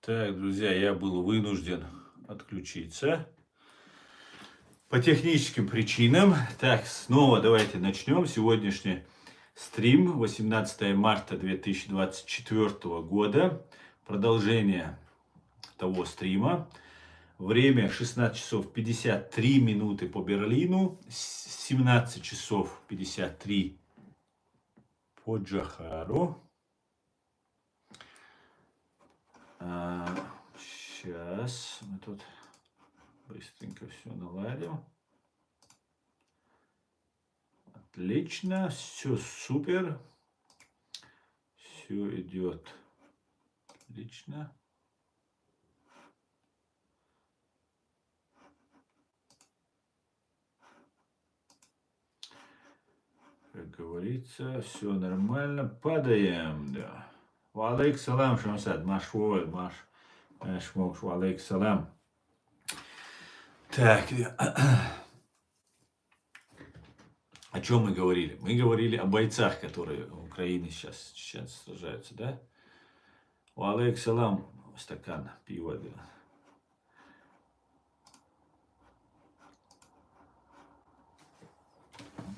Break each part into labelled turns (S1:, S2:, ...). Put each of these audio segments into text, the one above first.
S1: Так, друзья, я был вынужден отключиться по техническим причинам. Так, снова давайте начнем сегодняшний стрим. 18 марта 2024 года. Продолжение того стрима. Время 16 часов 53 минуты по Берлину, 17 часов 53 по Джохару. Сейчас мы тут быстренько все наладим. Отлично, все супер. Все идет отлично. Как говорится, все нормально. Падаем, да. Валейк салам, Шамсад. Машвой, Машмок, валейк салам. Так, о чем мы говорили? Мы говорили о бойцах, которые в Украине сейчас сражаются, да? Валейк салам, стакан пива, да.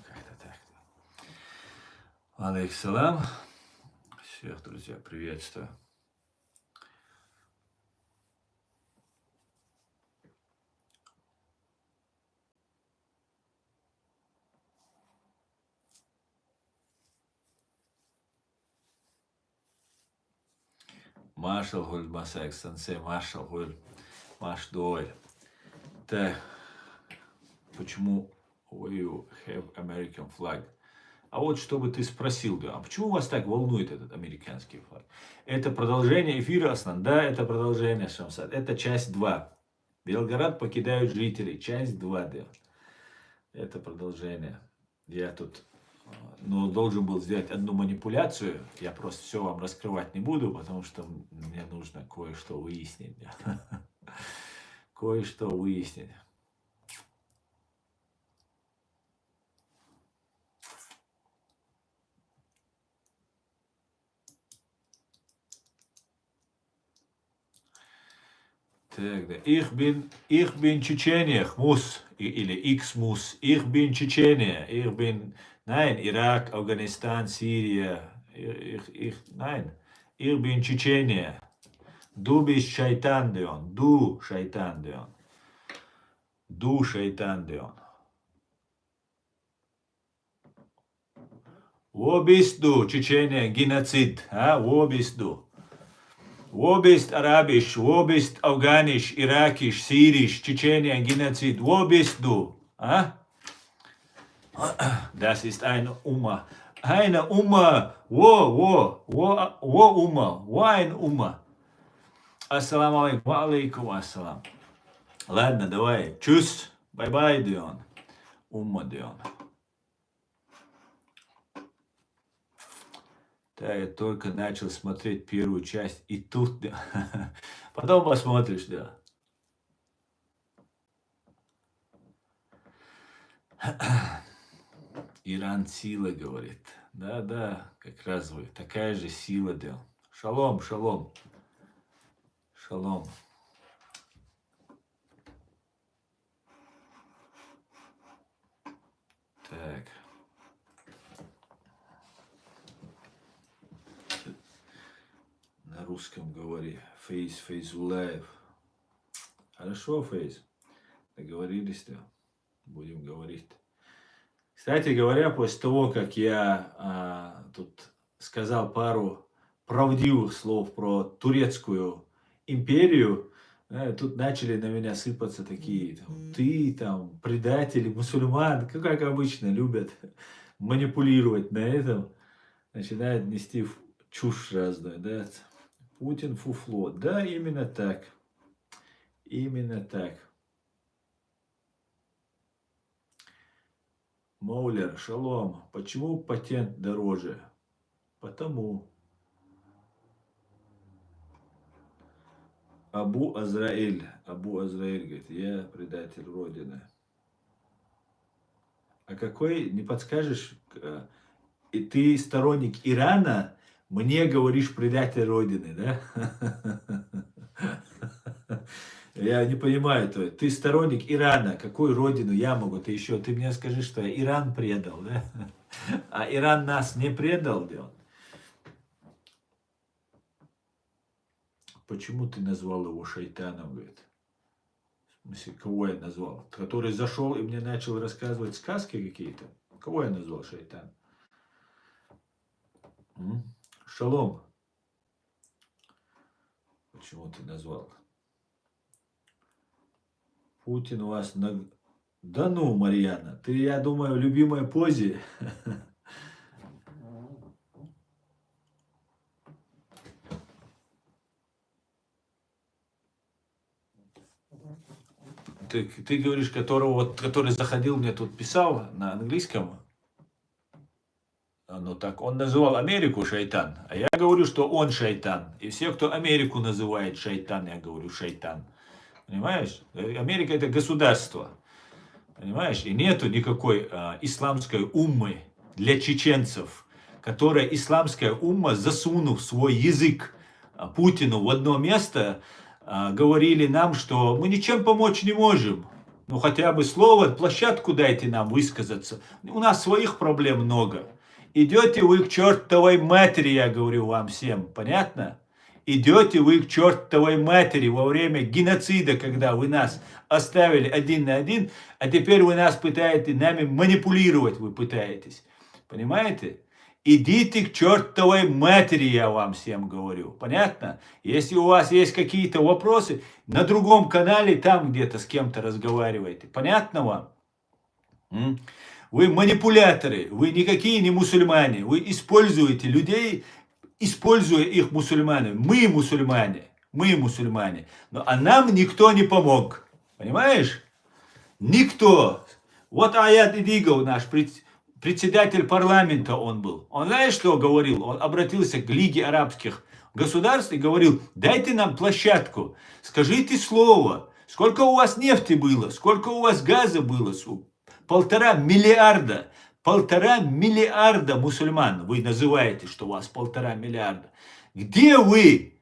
S1: Как-то так. Валейк салам. Всех, друзья, приветствую. Маршал Гуль Масак, сенсей, Маршал Гуль, Маш Дуэль. Так, почему you have American flag? А вот чтобы ты спросил, да, а почему вас так волнует этот американский флаг? Это продолжение эфира Аслан, да, это продолжение Шамсад, это часть 2. Белгород покидают жители, часть 2, да. Это продолжение. Я тут должен был сделать одну манипуляцию. Я просто все вам раскрывать не буду, потому что мне нужно кое-что выяснить. Кое-что выяснить. Так, да. Ich bin Tschetschenier, muss, или X muss. Ich bin Tschetschenier. Ich bin, nein, Irak, Afghanistan, Syrien. Nein. Ich bin Tschetschenier. Du bist Scheitan, Deon. Du Scheitan, Deon. Du Scheitan, Deon. Wo bist du, Tschetschenier, Genozid? Wo bist du? Wo bist Arabisch, wo bist Afghanisch, Irakisch, Syrisch, Tschetschenien, Genozid? Wo bist du? Das ist eine Umma. Eine Umma. Wo Umma? Wo ein Umma? Ассаламу алейкум. Алейкум ассалам. Ладно, давай. Чус. Бай-бай, Дион. Умма, Дион. Да, я только начал смотреть первую часть, и тут, да. Потом посмотришь, да. Иран сила, говорит. Да, как раз вы. Такая же сила, да. Шалом, шалом. Шалом. Так. На русском говори. Фейзулаев. Хорошо, Фейз. Договорились-то. Будем говорить. Кстати говоря, после того, как я тут сказал пару правдивых слов про турецкую империю, тут начали на меня сыпаться такие, ты там, предатели, мусульман, как обычно, любят манипулировать на этом, начинают нести чушь разную, да. Путин фуфло. Да, именно так. Именно так. Моулер, шалом. Почему патент дороже? Потому. Абу Азраиль говорит, я предатель Родины. А какой, не подскажешь, и ты сторонник Ирана, мне говоришь предатель Родины, да? Я не понимаю, ты сторонник Ирана, какую родину я могу, ты мне скажи, что я Иран предал, да? А Иран нас не предал, да? Почему ты назвал его шайтаном, говорит? В смысле, кого я назвал? Который зашел и мне начал рассказывать сказки какие-то? Кого я назвал шайтан? Шалом. Почему ты назвал? Путин у вас на... Да ну, Марьяна, ты, я думаю, в любимой позе. Ты говоришь, который заходил, мне тут писал на английском. Ну так, он называл Америку шайтан, а я говорю, что он шайтан. И все, кто Америку называет шайтан, я говорю шайтан. Понимаешь? Америка это государство. Понимаешь? И нету никакой исламской уммы для чеченцев, которая исламская умма, засунув свой язык Путину в одно место, говорили нам, что мы ничем помочь не можем. Ну хотя бы слово, площадку дайте нам высказаться. У нас своих проблем много. Идете вы к чертовой матери, я говорю вам всем, понятно? Идете вы к чертовой матери во время геноцида, когда вы нас оставили один на один, а теперь вы нас пытаетесь, нами манипулировать вы пытаетесь. Понимаете? Идите к чертовой матери, я вам всем говорю. Понятно? Если у вас есть какие-то вопросы, на другом канале, там где-то с кем-то разговаривайте. Понятно вам? Вы манипуляторы, вы никакие не мусульмане. Вы используете людей, используя их мусульмане. Мы мусульмане. А нам никто не помог. Понимаешь? Никто. Вот Аят Идигов, наш председатель парламента он был. Он знаешь, что говорил? Он обратился к Лиге арабских государств и говорил, дайте нам площадку, скажите слово, сколько у вас нефти было, сколько у вас газа было. 1,5 миллиарда. 1,5 миллиарда мусульман. Вы называете, что у вас 1,5 миллиарда. Где вы?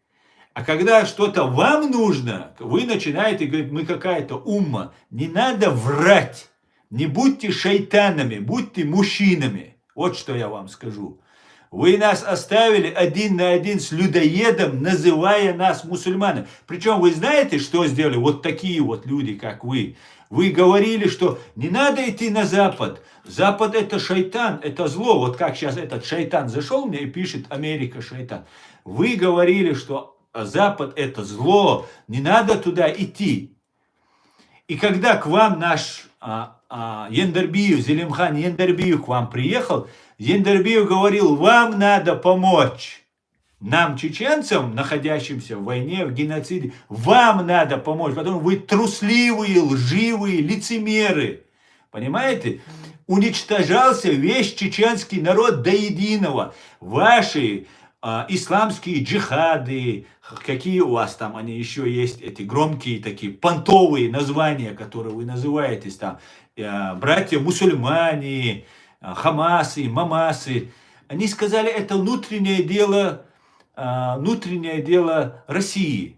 S1: А когда что-то вам нужно, вы начинаете говорить, мы какая-то умма. Не надо врать. Не будьте шайтанами, будьте мужчинами. Вот что я вам скажу. Вы нас оставили один на один с людоедом, называя нас мусульманами. Причем вы знаете, что сделали вот такие вот люди, как вы? Вы говорили, что не надо идти на Запад. Запад это шайтан, это зло. Вот как сейчас этот шайтан зашел мне и пишет Америка шайтан. Вы говорили, что Запад это зло, не надо туда идти. И когда к вам наш Ендербиев, Зелимхан Ендербиев к вам приехал, Ендербиев говорил, вам надо помочь. Нам, чеченцам, находящимся в войне, в геноциде, вам надо помочь, потому что вы трусливые, лживые, лицемеры. Понимаете? Уничтожался весь чеченский народ до единого. Ваши исламские джихады, какие у вас там они еще есть, эти громкие такие понтовые названия, которые вы называетесь там, братья-мусульмане, хамасы, мамасы. Они сказали, это внутреннее дело России.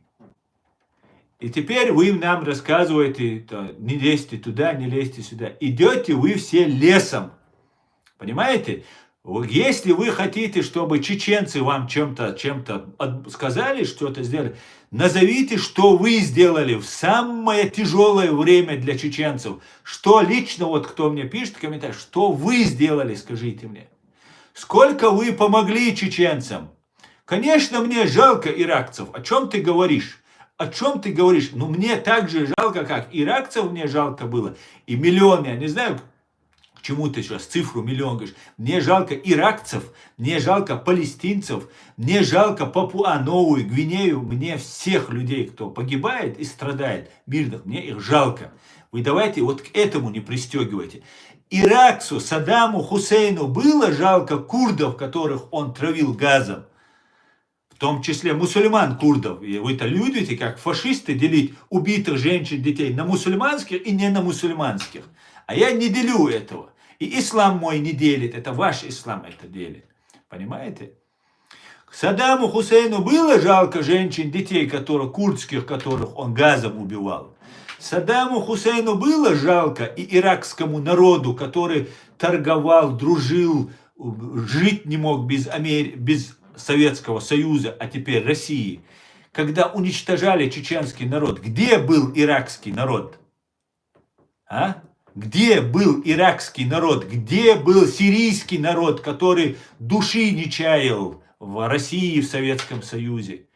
S1: И теперь вы нам рассказываете, не лезьте туда, не лезьте сюда. Идете вы все лесом. Понимаете? Если вы хотите, чтобы чеченцы вам чем-то сказали, что-то сделали, назовите, что вы сделали в самое тяжелое время для чеченцев. Что лично, вот кто мне пишет в комментариях, что вы сделали, скажите мне. Сколько вы помогли чеченцам? Конечно, мне жалко иракцев. О чем ты говоришь? О чем ты говоришь? Ну, мне так же жалко, как иракцев мне жалко было. И миллионы, я не знаю, к чему ты сейчас цифру миллион говоришь. Мне жалко иракцев, мне жалко палестинцев, мне жалко Папуа-Новую Гвинею. Мне всех людей, кто погибает и страдает, мирных, мне их жалко. Вы давайте вот к этому не пристегивайте. Иракцу, Саддаму Хусейну было жалко курдов, которых он травил газом. В том числе мусульман курдов. И вы-то любите, как фашисты, делить убитых женщин, детей на мусульманских и не на мусульманских. А я не делю этого. И ислам мой не делит. Это ваш ислам это делит. Понимаете? Саддаму Хусейну было жалко женщин, детей, курдских, которых он газом убивал. Саддаму Хусейну было жалко и иракскому народу, который торговал, дружил, жить не мог без Советского Союза, а теперь России. Когда уничтожали чеченский народ, где был иракский народ? А? Где был иракский народ? Где был сирийский народ, который души не чаял в России и в Советском Союзе?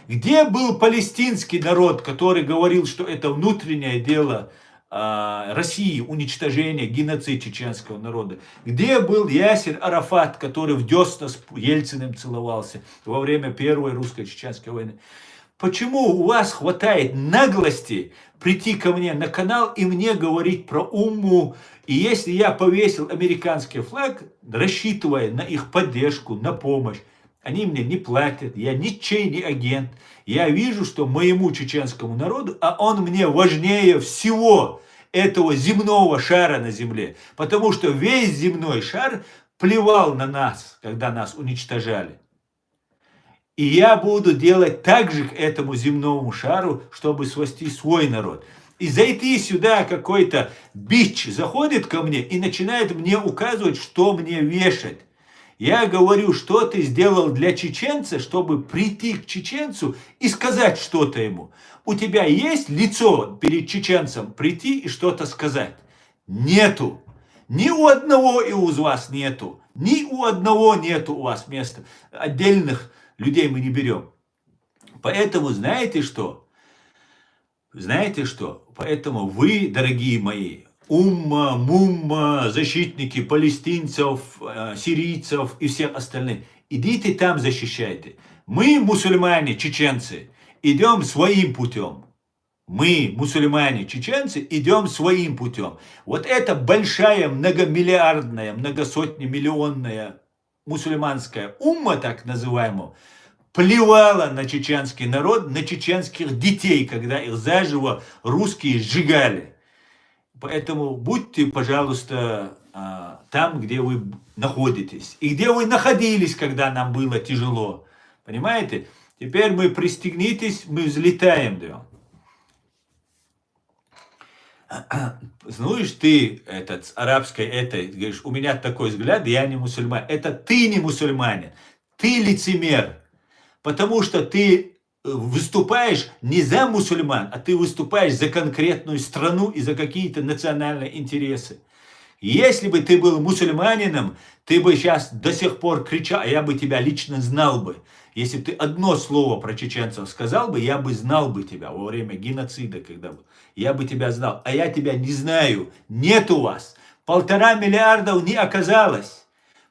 S1: Где был палестинский народ, который говорил, что это внутреннее дело России, уничтожение, геноцид чеченского народа? Где был Ясир Арафат, который в десна с Ельциным целовался во время Первой русско-чеченской войны? Почему у вас хватает наглости прийти ко мне на канал и мне говорить про умму? И если я повесил американский флаг, рассчитывая на их поддержку, на помощь, они мне не платят, я ничей не агент. Я вижу, что моему чеченскому народу, а он мне важнее всего этого земного шара на земле. Потому что весь земной шар плевал на нас, когда нас уничтожали. И я буду делать так же к этому земному шару, чтобы спасти свой народ. И зайти сюда какой-то бич заходит ко мне и начинает мне указывать, что мне вешать. Я говорю, что ты сделал для чеченца, чтобы прийти к чеченцу и сказать что-то ему. У тебя есть лицо перед чеченцем прийти и что-то сказать? Нету. Ни у одного из вас нету. Ни у одного нету у вас места. Отдельных людей мы не берем. Поэтому знаете что? Знаете что? Поэтому вы, дорогие мои, умма, мумма, защитники палестинцев, сирийцев и всех остальных, идите там защищайте. Мы, мусульмане, чеченцы, идем своим путем. Мы, мусульмане, чеченцы, идем своим путем. Вот эта большая, многомиллиардная, многосотнемиллионная мусульманская умма, так называемая, плевала на чеченский народ, на чеченских детей, когда их заживо русские сжигали. Поэтому будьте, пожалуйста, там, где вы находитесь. И где вы находились, когда нам было тяжело. Понимаете? Теперь мы пристегнитесь, мы взлетаем. Да. Знаешь, ты с арабской говоришь, у меня такой взгляд, я не мусульманин. Это ты не мусульманин. Ты лицемер. Потому что ты выступаешь не за мусульман, а ты выступаешь за конкретную страну и за какие-то национальные интересы. Если бы ты был мусульманином, ты бы сейчас до сих пор кричал, а я бы тебя лично знал бы. Если бы ты одно слово про чеченцев сказал бы, я бы знал бы тебя во время геноцида, когда был. Я бы тебя знал, а я тебя не знаю. Нет у вас. 1,5 миллиарда не оказалось.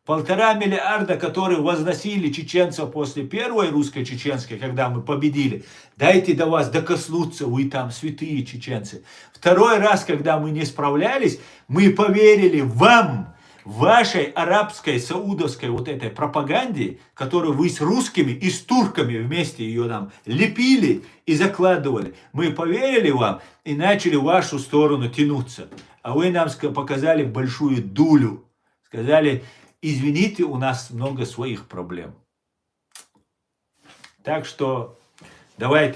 S1: 1,5 миллиарда, которые возносили чеченцев после первой русско-чеченской, когда мы победили. Дайте до вас докоснуться, вы там святые чеченцы. Второй раз, когда мы не справлялись, мы поверили вам, вашей арабской, саудовской вот этой пропаганде, которую вы с русскими и с турками вместе ее нам лепили и закладывали. Мы поверили вам и начали в вашу сторону тянуться. А вы нам показали большую дулю. Сказали, извините, у нас много своих проблем. Так что давай,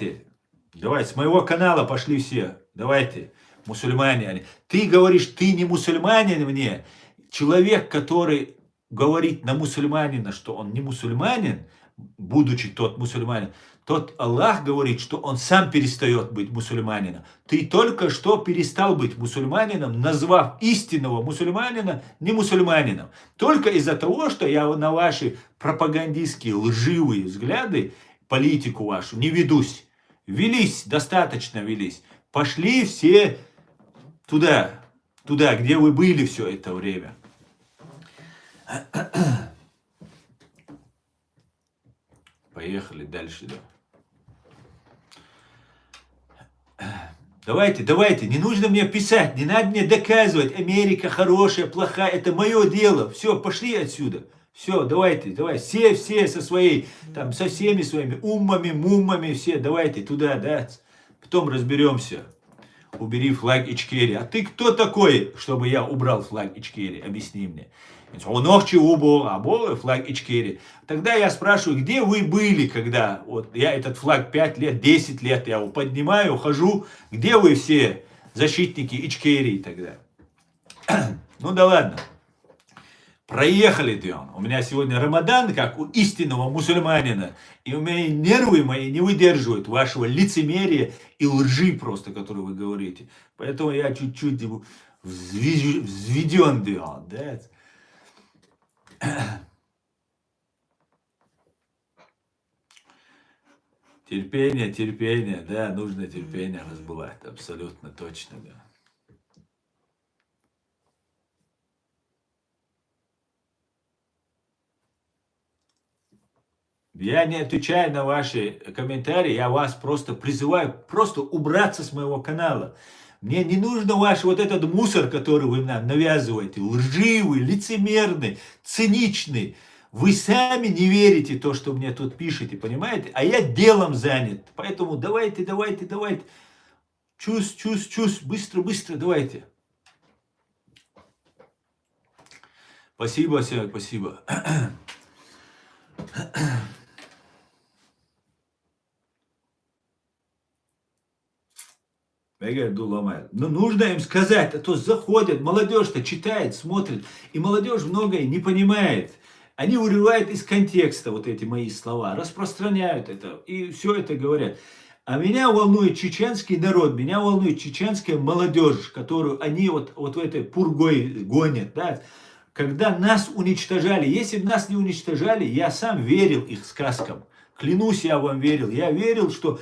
S1: с моего канала пошли все. Давайте, мусульмане. Ты говоришь, ты не мусульманин мне. Человек, который говорит на мусульманина, что он не мусульманин, будучи тот мусульманин, тот Аллах говорит, что он сам перестает быть мусульманином. Ты только что перестал быть мусульманином, назвав истинного мусульманина не мусульманином. Только из-за того, что я на ваши пропагандистские лживые взгляды, политику вашу не ведусь. Велись, достаточно велись. Пошли все туда, где вы были все это время. Поехали дальше. Давайте, не нужно мне писать, не надо мне доказывать, Америка хорошая, плохая, это мое дело. Все, пошли отсюда. Все, давайте, все со своей, там, со всеми своими уммами, муммами, все, давайте туда, да. Потом разберемся. Убери флаг Ичкерии. А ты кто такой, чтобы я убрал флаг Ичкерии? Объясни мне. Нохчи убо, або флаг Ичкерии. Тогда я спрашиваю, где вы были, когда вот я этот флаг 5 лет, 10 лет, я его поднимаю, хожу, где вы все защитники Ичкерии тогда? Ну да ладно. Проехали, Дион. У меня сегодня Рамадан, как у истинного мусульманина. И у меня нервы мои не выдерживают вашего лицемерия и лжи просто, которую вы говорите. Поэтому я чуть-чуть взведен, Дион. Да? Терпение, терпение, да, нужно терпение разбывать, абсолютно точно, да. Я не отвечаю на ваши комментарии, я вас просто призываю просто убраться с моего канала. Мне не нужно ваш вот этот мусор, который вы нам навязываете, лживый, лицемерный, циничный. Вы сами не верите в то, что мне тут пишете, понимаете? А я делом занят. Поэтому давайте. Чус, быстро, давайте. Спасибо, Сергей, спасибо. Ну, нужно им сказать, а то заходят, молодежь-то читает, смотрит, и молодежь многое не понимает. Они вырывают из контекста вот эти мои слова, распространяют это, и все это говорят. А меня волнует чеченский народ, меня волнует чеченская молодежь, которую они вот в этой пургой гонят, да. Когда нас уничтожали, если бы нас не уничтожали, я сам верил их сказкам. Клянусь, я вам верил. Я верил, что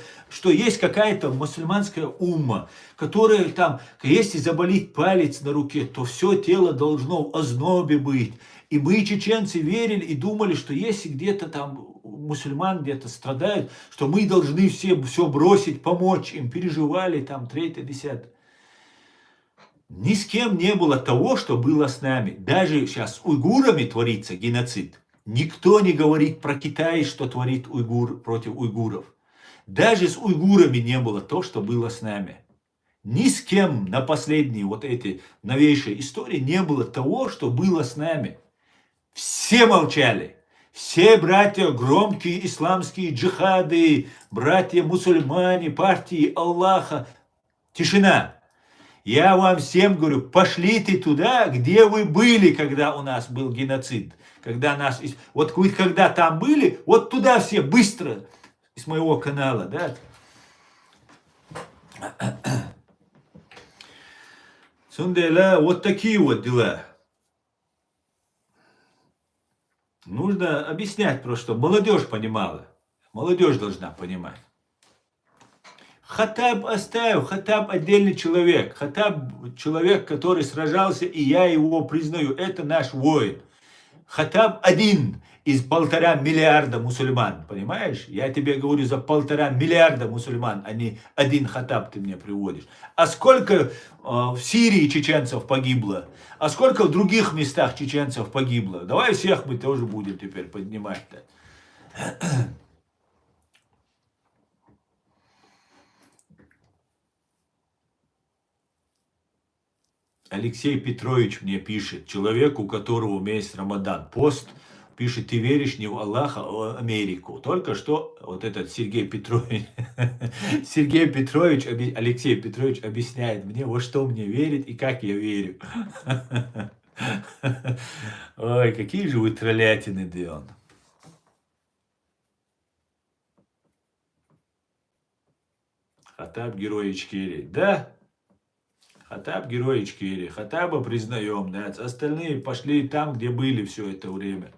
S1: есть какая-то мусульманская умма, которая там, если заболит палец на руке, то все тело должно в ознобе быть. И мы, чеченцы, верили и думали, что если где-то там мусульман где-то страдают, что мы должны все бросить, помочь им, переживали там, третье, десятое. Ни с кем не было того, что было с нами. Даже сейчас с уйгурами творится геноцид. Никто не говорит про Китай, что творит уйгур против уйгуров. Даже с уйгурами не было то, что было с нами. Ни с кем на последние вот эти новейшие истории не было того, что было с нами. Все молчали. Все братья, громкие исламские джихады, братья мусульмане, партии Аллаха. Тишина. Я вам всем говорю, пошлите туда, где вы были, когда у нас был геноцид. Когда нас... Вот вы когда там были, вот туда все быстро с моего канала, да. Сундела, вот такие вот дела. Нужно объяснять просто, чтобы молодежь понимала. Молодежь должна понимать. Хаттаб оставил, Хаттаб отдельный человек. Хаттаб человек, который сражался, и я его признаю. Это наш воин. Хаттаб один из 1,5 миллиарда мусульман, понимаешь? Я тебе говорю за 1,5 миллиарда мусульман, а не один Хаттаб ты мне приводишь. А сколько в Сирии чеченцев погибло? А сколько в других местах чеченцев погибло? Давай всех мы тоже будем теперь поднимать-то. Алексей Петрович мне пишет, человек, у которого у меня есть Рамадан, пост, пишет, ты веришь не в Аллаха, а в Америку. Только что вот этот Сергей Петрович, Алексей Петрович объясняет мне, во что мне верить и как я верю. Ой, какие же вы троллятины, Дион. Хаттаб герой Ичкерии. Да, Хаттаб герой Ичкерии. Хаттаба признаем, да. Остальные пошли там, где были все это время.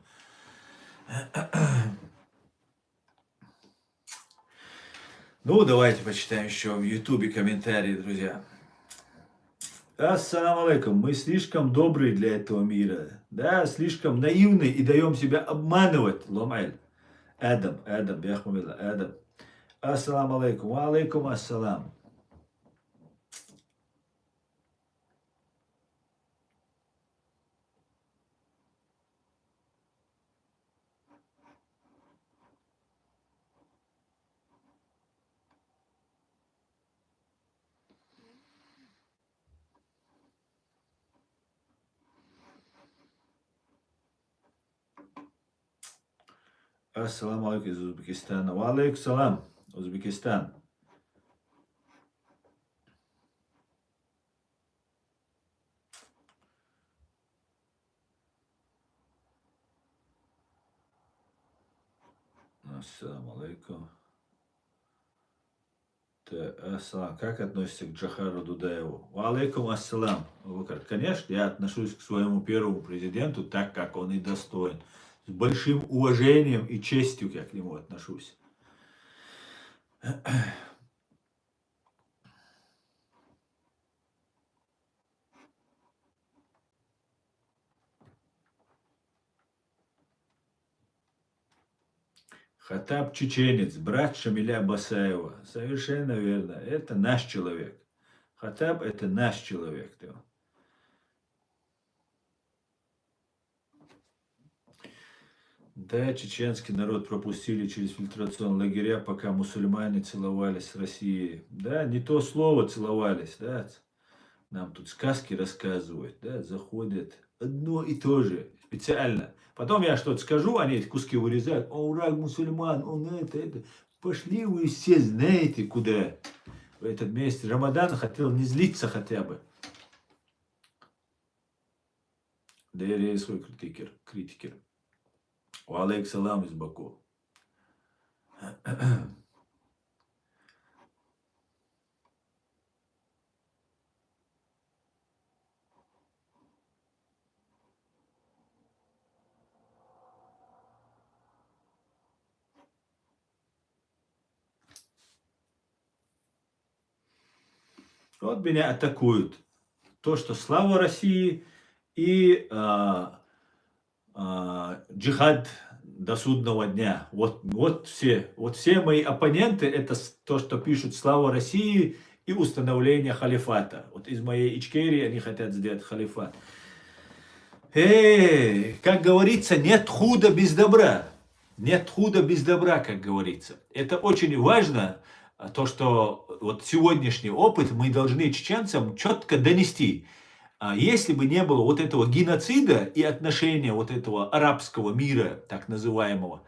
S1: Ну, давайте почитаем еще в Ютубе комментарии, друзья. Ассаламу алейкум. Мы слишком добрые для этого мира. Да, слишком наивны и даем себя обманывать. Ломайль. Адам, бяхмамилла, Адам. Ассаламу алейкум. Ва алейкум ассалам. Ассаламу алейкум из Узбекистана. Ва алейкум салам, Узбекистан. Ассаламу алейкум. Ассалам. Как относишься к Джохару Дудаеву? Ва алейкум ассалам. Конечно, я отношусь к своему первому президенту так, как он и достоин. С большим уважением и честью я к нему отношусь. Хатаб чеченец, брат Шамиля Басаева. Совершенно верно. Это наш человек. Хатаб это наш человек. Да, чеченский народ пропустили через фильтрационные лагеря, пока мусульмане целовались с Россией. Да, не то слово целовались, да. Нам тут сказки рассказывают, да, заходят одно и то же, специально. Потом я что-то скажу, они эти куски вырезают. О, враг мусульман, он это. Пошли вы все знаете куда. В этот месяц Рамадан хотел не злиться хотя бы. Да я свой критикер. Ва алейкум салам из Баку. Вот меня атакуют. То, что слава России и джихад до судного дня. Вот все мои оппоненты, это то, что пишут слава России и установление халифата. Вот из моей Ичкерии они хотят сделать халифат. Как говорится, нет худа без добра. Нет худа без добра, как говорится. Это очень важно, то, что вот сегодняшний опыт мы должны чеченцам четко донести. Если бы не было вот этого геноцида и отношения вот этого арабского мира, так называемого,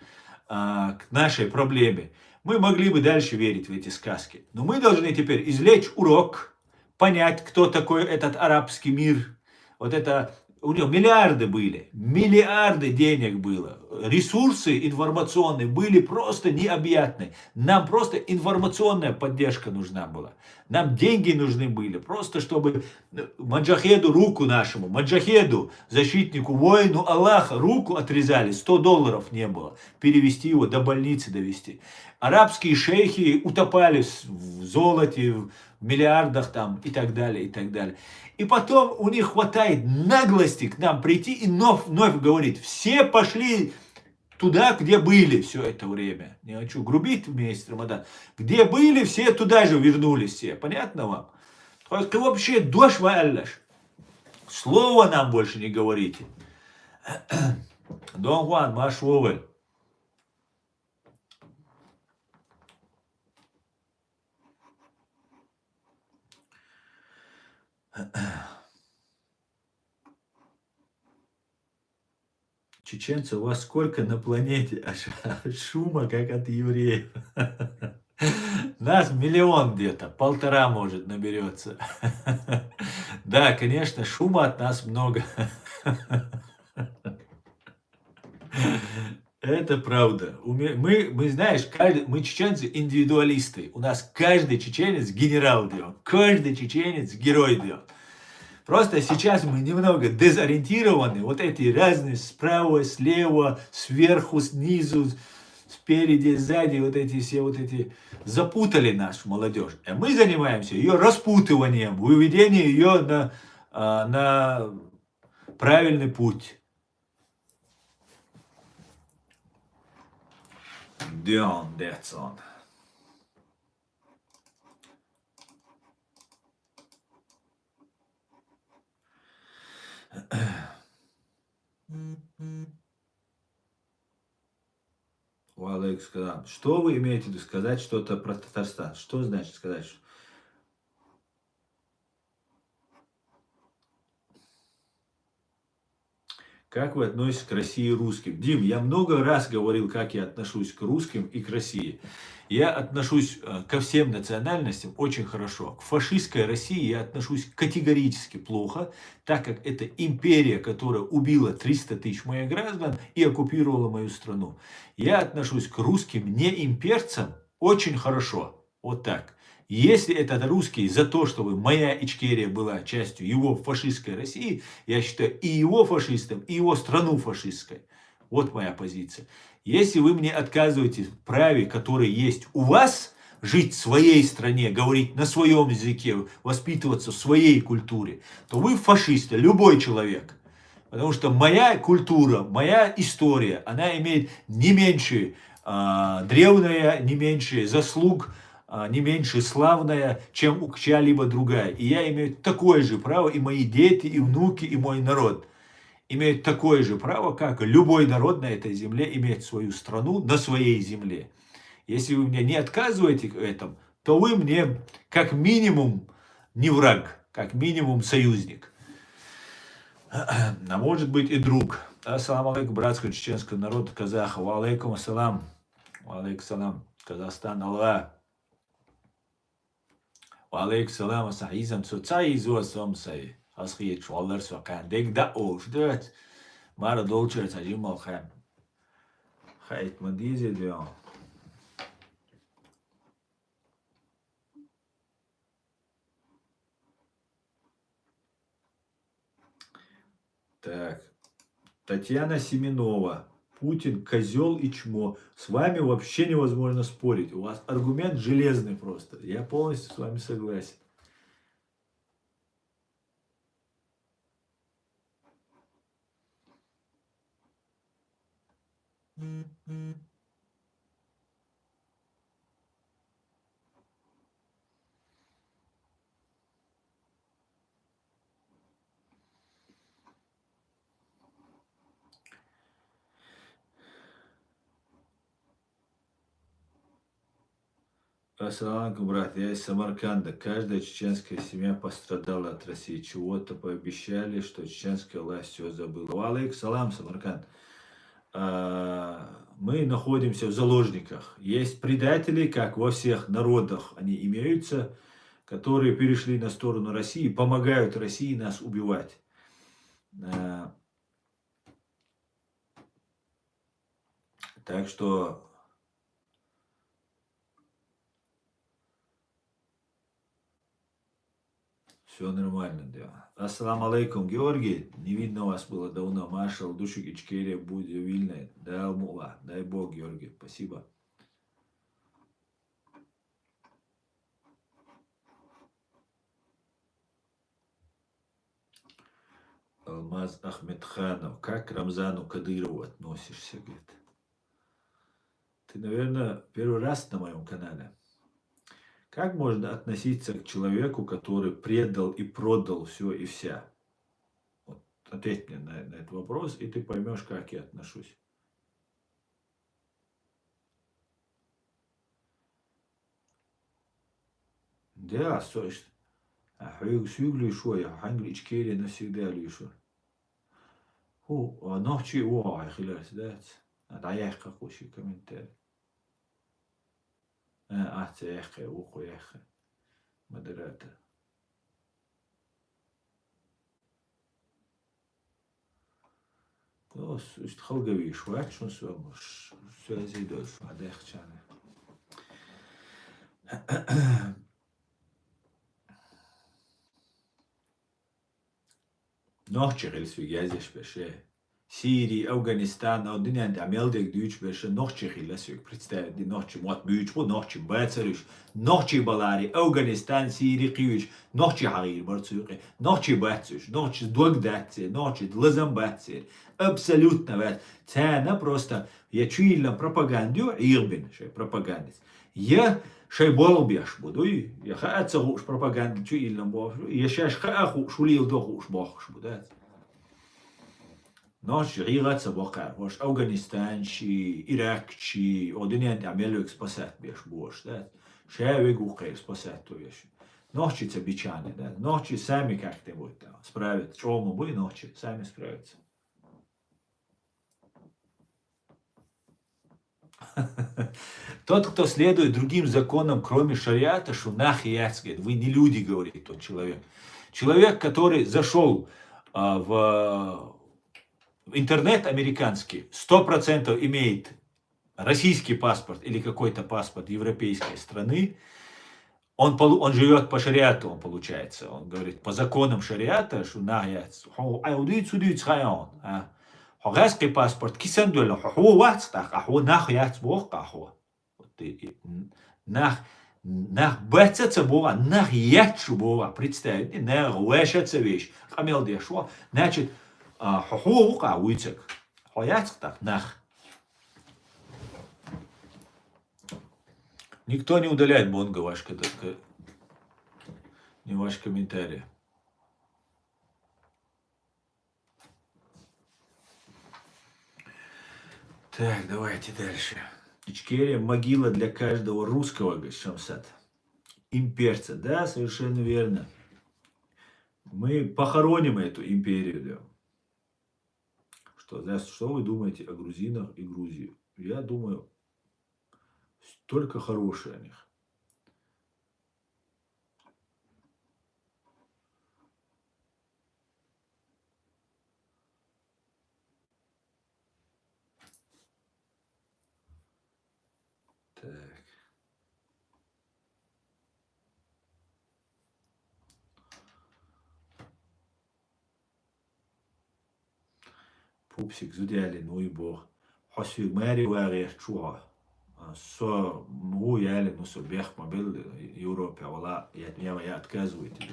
S1: к нашей проблеме, мы могли бы дальше верить в эти сказки. Но мы должны теперь извлечь урок, понять, кто такой этот арабский мир. Вот это у него миллиарды были, миллиарды денег было, ресурсы информационные были просто необъятны. Нам просто информационная поддержка нужна была. Нам деньги нужны были, просто чтобы маджахеду руку нашему, маджахеду, защитнику, воину Аллаха, руку отрезали, $100 не было, перевести его, до больницы довести. Арабские шейхи утопали в золоте, в миллиардах там и так далее, и так далее. И потом у них хватает наглости к нам прийти и вновь говорить, все пошли туда, где были все это время. Не хочу грубить в месяц Рамадан. Где были, все туда же вернулись все. Понятно вам? Только вообще дождь валляш. Слова нам больше не говорите. Дон Хуан, Маш Вовель. Чеченцы, у вас сколько на планете? Шума, как от евреев. Нас 1 миллион где-то, 1,5 может наберется. Да, конечно, шума от нас много. Это правда. Мы знаешь, мы чеченцы индивидуалисты. У нас каждый чеченец генерал делает. Каждый чеченец герой делает. Просто сейчас мы немного дезориентированы. Вот эти разные справа, слева, сверху, снизу, спереди, сзади, вот эти все запутали нашу молодежь. А мы занимаемся ее распутыванием, выведением ее на правильный путь. Дион, Дэтсон. Валейк сказал, что вы имеете в виду сказать что-то про Татарстан? Что значит сказать? Как вы относитесь к России и русским? Дим, я много раз говорил, как я отношусь к русским и к России. Я отношусь ко всем национальностям очень хорошо. К фашистской России я отношусь категорически плохо, так как это империя, которая убила 300 тысяч моих граждан и оккупировала мою страну. Я отношусь к русским не имперцам очень хорошо. Вот так. Если этот русский за то, чтобы моя Ичкерия была частью его фашистской России, я считаю и его фашистом, и его страну фашистской. Вот моя позиция. Если вы мне отказываете в праве, которое есть у вас, жить в своей стране, говорить на своем языке, воспитываться в своей культуре, то вы фашисты, любой человек. Потому что моя культура, моя история, она имеет не меньше древняя, не меньше заслуг, не меньше славная, чем чья-либо другая. И я имею такое же право, и мои дети, и внуки, и мой народ имеют такое же право, как любой народ на этой земле имеет свою страну на своей земле. Если вы мне не отказываете в этом, то вы мне как минимум не враг, как минимум союзник. А может быть и друг. Ассаламу алейкум, братского чеченского народа, казахов. Ва алейкум ассалам. Ва алейкум салам. Казахстан, Аллах. Ва алейкум салам, асахизам, соцай изуа сомсай. Асхиет шваллар свакан. Дег да ош, дет. Мара долчер тажим алхам. Хайт мадизе дион. Так. Татьяна Семенова. Путин козел и чмо. С вами вообще невозможно спорить. У вас аргумент железный просто. Я полностью с вами согласен. Ассаламу алейкум, брат. Я из Самарканда. Каждая чеченская семья пострадала от России. Чего-то пообещали, что чеченская власть все забыла. Ва алейкум салам, Самарканд. Мы находимся в заложниках. Есть предатели, как во всех народах они имеются, которые перешли на сторону России, помогают России нас убивать. Так что все нормально, да. Ассаламу алейкум, Георгий. Не видно вас было давно. Маршал, душик Ичкерия, будь вильной. Дай Алмула. Дай Бог, Георгий. Спасибо. Алмаз Ахмедханов. Как к Рамзану Кадырову относишься, говорит. Ты, наверное, первый раз на моем канале. Как можно относиться к человеку, который предал и продал все и вся? Вот, ответь мне на этот вопрос, и ты поймешь, как я отношусь. Да, точно. Сюгли шоя, хангли ичкери навсегда лишу. هو نحكي واعي خلال ذات دعيقة قوشي كومنتاري أحتى يحكي وقو يحكي مدراتا خلاص اشتخل قوي شوات شون سوى مش سوى زيدو شو هذا يحكي عنه نحكي غير سوى جازيش بشه Сирии, Афганистана, od dinjante ameldek düç beše nohçe hillasük представить nohçe mat büyüç bu nohçe batsarış nohçe balari Afganistan Siri qiyüç nohçe hagir bartsüqe nohçe batsüş nohçe dogdatse nohçe dlazam batser абсолютно вот цена просто я чуильно пропагандю ирбин шей пропагандист я шей болбяш буду я хаатса хуш пропаганду чуильно бош я шаш хааху шулил дохуш бохш будат ناش غيرت سباقه واش أفغانستان شي عراق شي ودنيا تعملوا إكسباسات بيش بوش ده شاوي غوقي إكسباسات تو يش ناش شي تبيچانه ده ناش شي سامي как-то будет справиться чому бой ночи сами справятся Тот, кто следует другим законам, кроме шариата, шунах и яц, говорит, вы не люди, говорит тот человек. Человек, который зашел в интернет американский, 100% имеет российский паспорт или какой-то паспорт европейской страны, он живет по шариату, он получается. Он говорит, по законам шариата, шунах и яц. Хогайский паспорт, кисендуэло, хо вацтах, а хо нах яц бог, а хо. Нах бацаца бога, нах ячу бога. Представьте, нах вешаться вещь. Хамел дешо, значит, хо ука уйцек. Хо яцтах, нах. Никто не удаляет Бонга не ваш комментарий. Так, давайте дальше. Ичкерия могила для каждого русского, говорит Шамсат. Имперца, да, совершенно верно. Мы похороним эту империю. Да. Что вы думаете о грузинах и Грузии? Я думаю, только хорошее о них. Так. Пупсик, зудяли, ну и бог. Хосвиг мэри варих чуа. Со мгу яли, ну со бех мобил Европе, вала, я отказываю тебе.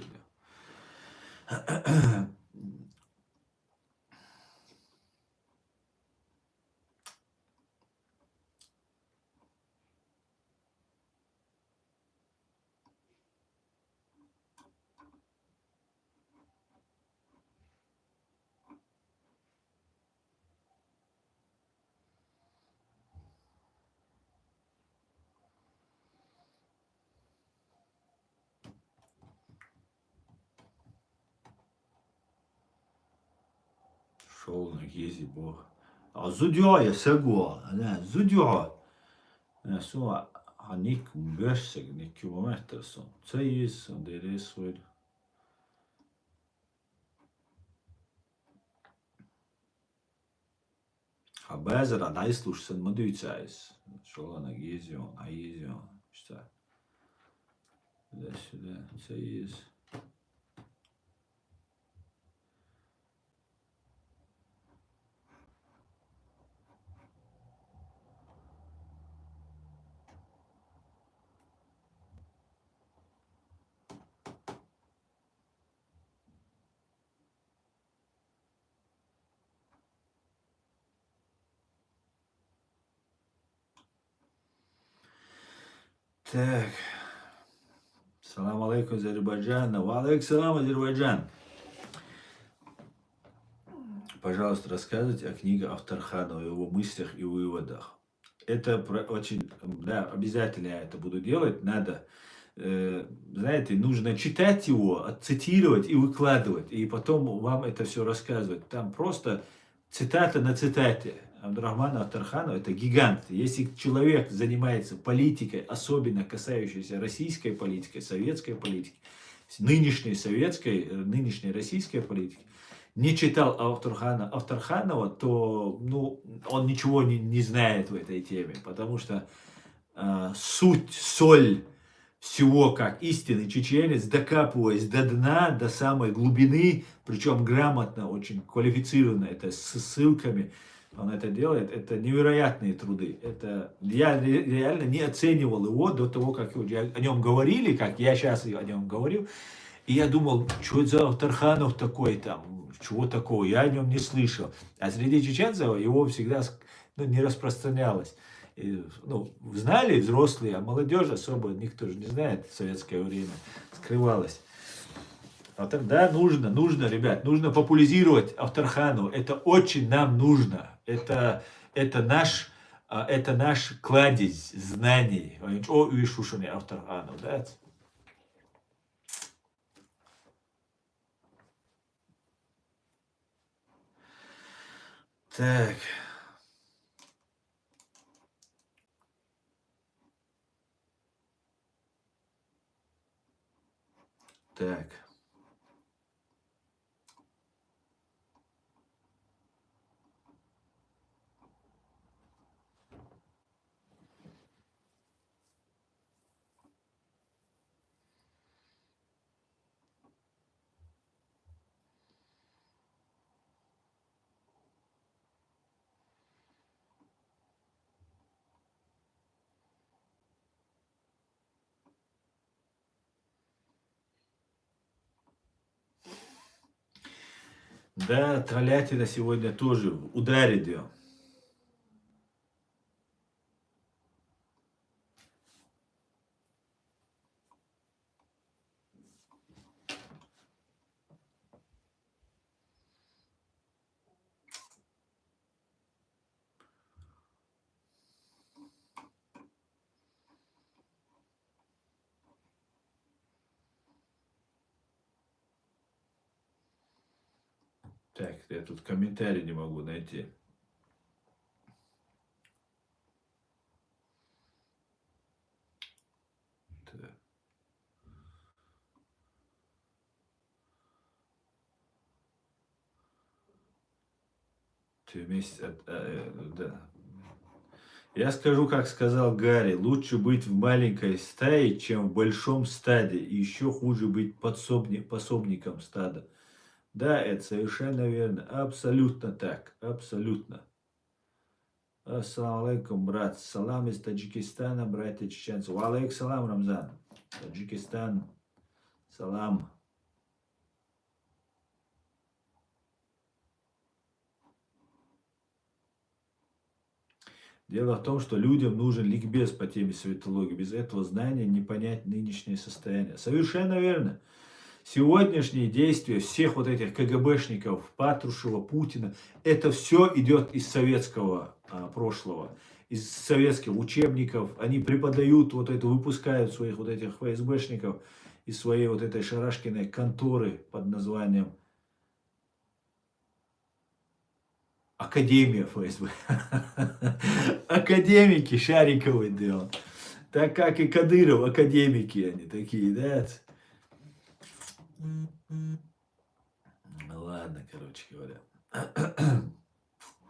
S1: Шел на гези бог. А зудя я сагуа, зудя. Så han gick börsig 9 kilometer så. Sägs om det är så. А Безера найслушся модуйцайс. Шола на гезион, аизион. Что? Сюда. Sägs. Так. Салам алейкум, Азербайджан. Ва алейкум салам, Азербайджан. Пожалуйста, рассказывайте о книге Авторханова, его мыслях и выводах. Это очень, да, обязательно я это буду делать. Надо, знаете, нужно читать его, цитировать и выкладывать, и потом вам это все рассказывать. Там просто цитата на цитате. Абдурахман Авторханов – это гигант. Если человек занимается политикой, особенно касающейся российской политики, советской политики, нынешней советской, нынешней российской политики, не читал Авторханова, то ну, он ничего не знает в этой теме, потому что суть, соль всего, как истинный чеченец, докапываясь до дна, до самой глубины, причем грамотно, очень квалифицированно, это с ссылками, он это делает, это невероятные труды. Это, я реально не оценивал его до того, как о нем говорили, как я сейчас о нем говорил. И я думал, что это за Авторханов такой там, чего такого, я о нем не слышал. А среди чеченцев его всегда не распространялось. И, знали взрослые, а молодежь особо никто же не знает, в советское время скрывалась. А тогда нужно, ребят, нужно популяризировать Авторханова. Это очень нам нужно. Это наш кладезь знаний. О, Ишушане Авторханов, да? Так. Так. Да, троллятина сегодня тоже ударит ее. Так, я тут комментарий не могу найти. Так. Ты вместе, да. Я скажу, как сказал Гарри, лучше быть в маленькой стае, чем в большом стаде, и еще хуже быть пособником стада. Да, это совершенно верно, абсолютно так, абсолютно. Ассаламу алейкум, брат. Салам из Таджикистана, братья чеченцы. Ва алейкум салам, Рамзан. Таджикистан. Салам. Дело в том, что людям нужен ликбез по теме советологии. Без этого знания не понять нынешнее состояние. Совершенно верно. Сегодняшние действия всех вот этих КГБшников, Патрушева, Путина, это все идет из советского прошлого, из советских учебников. Они преподают вот это, выпускают своих вот этих ФСБшников из своей вот этой шарашкиной конторы под названием Академия ФСБ. Академики Шариковы, да. Так как и Кадыров, академики они такие, да. Ладно, короче говоря.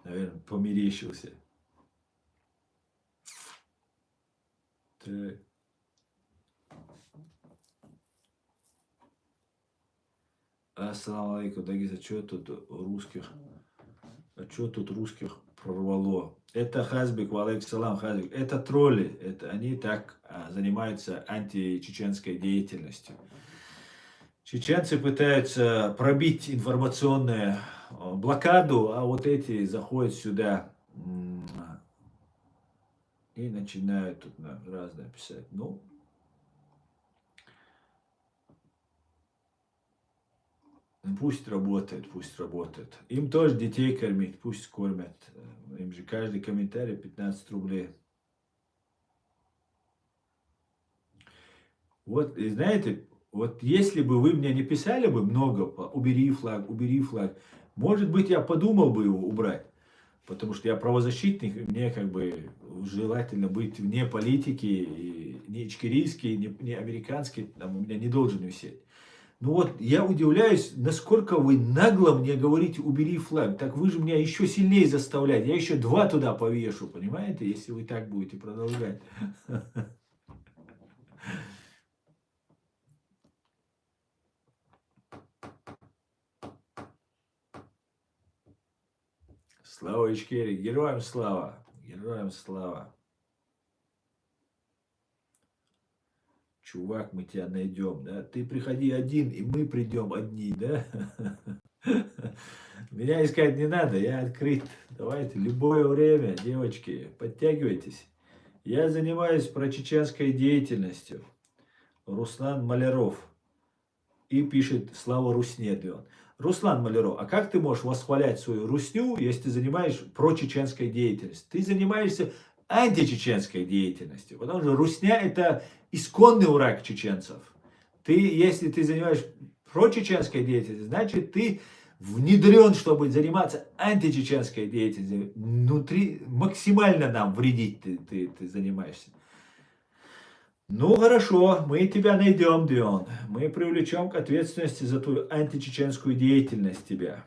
S1: Наверное, померещился. Так. Ассаламу алейкум, Дагиз, а что тут русских? А что тут русских прорвало? Это Хазбик, валейкум салам, Хазбик. Это тролли, это они так занимаются античеченской деятельностью. Чеченцы пытаются пробить информационную блокаду, а вот эти заходят сюда и начинают тут разное писать. Ну, пусть работает, пусть работает. Им тоже детей кормить, пусть кормят. Им же каждый комментарий 15 рублей. Вот, и знаете, вот если бы вы мне не писали бы много, убери флаг, может быть, я подумал бы его убрать. Потому что я правозащитник, мне как бы желательно быть вне политики, и не ичкерийский, не американский, там у меня не должен висеть. Ну вот, я удивляюсь, насколько вы нагло мне говорите, убери флаг. Так вы же меня еще сильнее заставляете. Я еще 2 туда повешу, понимаете, если вы так будете продолжать. Слава Ичкерии, героям слава, героям слава. Чувак, мы тебя найдем, да? Ты приходи один, и мы придем одни, да? Меня искать не надо, я открыт. Давайте, любое время, девочки, подтягивайтесь. Я занимаюсь прочеченской деятельностью. Руслан Маляров. И пишет «Слава Русне». Руслан Маляров, а как ты можешь восхвалять свою русню, если ты занимаешься прочеченской деятельностью? Ты занимаешься античеченской деятельностью, потому что русня это исконный враг чеченцев. Если ты занимаешься прочеченской деятельностью, значит ты внедрен, чтобы заниматься античеченской деятельностью. Внутри максимально нам вредить ты занимаешься. Ну хорошо, мы тебя найдем, Дион. Мы привлечем к ответственности за твою античеченскую деятельность тебя.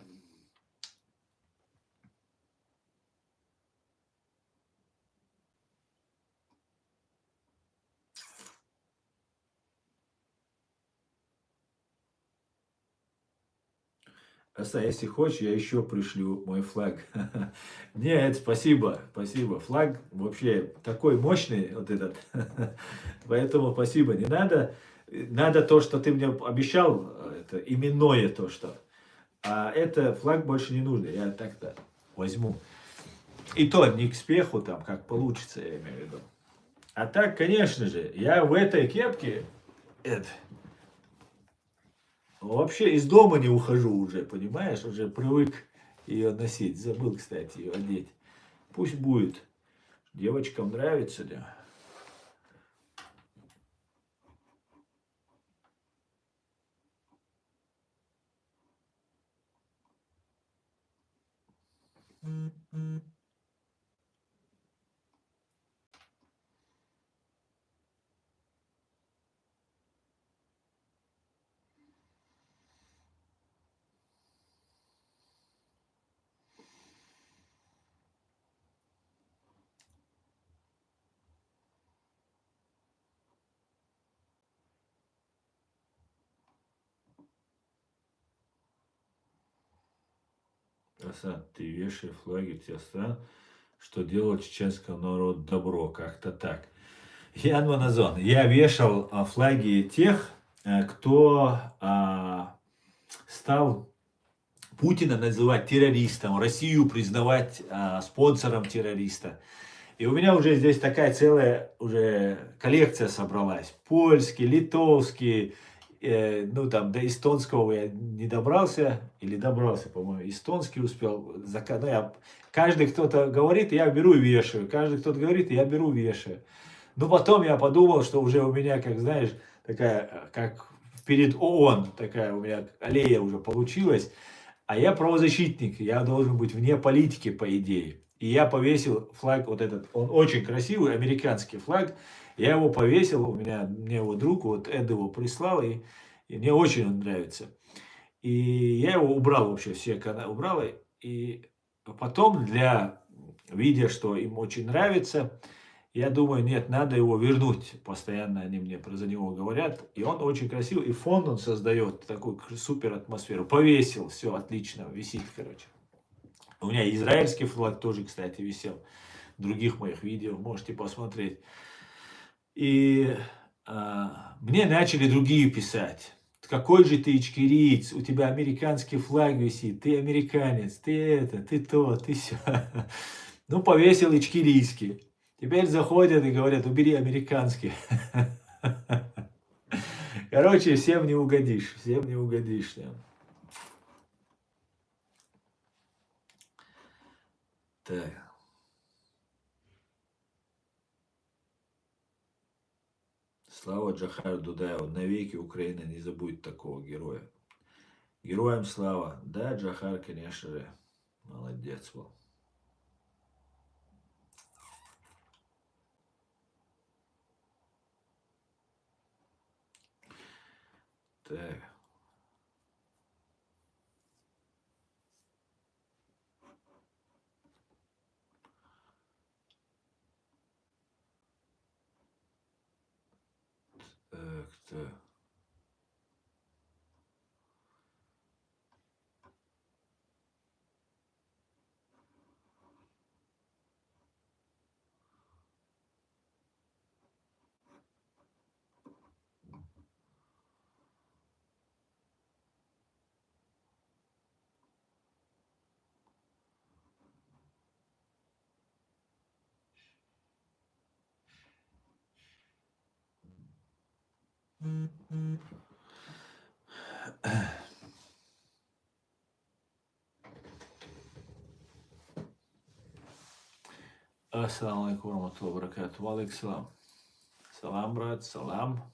S1: Аса, если хочешь, я еще пришлю мой флаг. Нет, спасибо, спасибо. Флаг вообще такой мощный, вот этот. Поэтому спасибо. Не надо. Надо то, что ты мне обещал, это именное то, что. А это флаг больше не нужно. Я так-то возьму. И то не к спеху, там, как получится, я имею в виду. А так, конечно же, я в этой кепке это, вообще из дома не ухожу уже, понимаешь? Уже привык ее носить. Забыл, кстати, ее одеть. Пусть будет. Девочкам нравится, да. Асан, ты вешай флаги тех стран, что делает чеченскому народу добро, как-то так. Ян Ваназон, я вешал флаги тех, кто стал Путина называть террористом, Россию признавать спонсором террориста. И у меня уже здесь такая целая уже коллекция собралась. Польский, литовский, ну там до эстонского я не добрался, или добрался, по-моему, эстонский успел. Ну, каждый кто-то говорит, я беру и вешаю. Каждый кто-то говорит, я беру и вешаю. Но потом я подумал, что уже у меня, как знаешь, такая, как перед ООН, такая у меня аллея уже получилась. А я правозащитник, я должен быть вне политики, по идее. И я повесил флаг вот этот, он очень красивый, американский флаг. Я его повесил, мне его друг, вот Эд его прислал, и мне очень он нравится. И я его убрал вообще, все каналы убрал. И потом, видя, что им очень нравится, я думаю, нет, надо его вернуть. Постоянно они мне за него говорят. И он очень красивый. И фон он создает такую супер атмосферу. Повесил, все отлично, висит, короче. У меня израильский флаг тоже, кстати, висел. В других моих видео можете посмотреть. И мне начали другие писать. Какой же ты ичкерийц, у тебя американский флаг висит, ты американец, ты это, ты то, ты все. Ну, повесил ичкерийский. Теперь заходят и говорят, убери американский. Короче, всем не угодишь, всем не угодишь. Да. Так, слава Джахару Дудаеву, навеки Украина не забудет такого героя. Героям слава. Да, Джахар, конечно же, молодец был. Так. Так, так. Ассаламу алейкум ва баракату. Ва алейкум салам. Салам, брат, салам.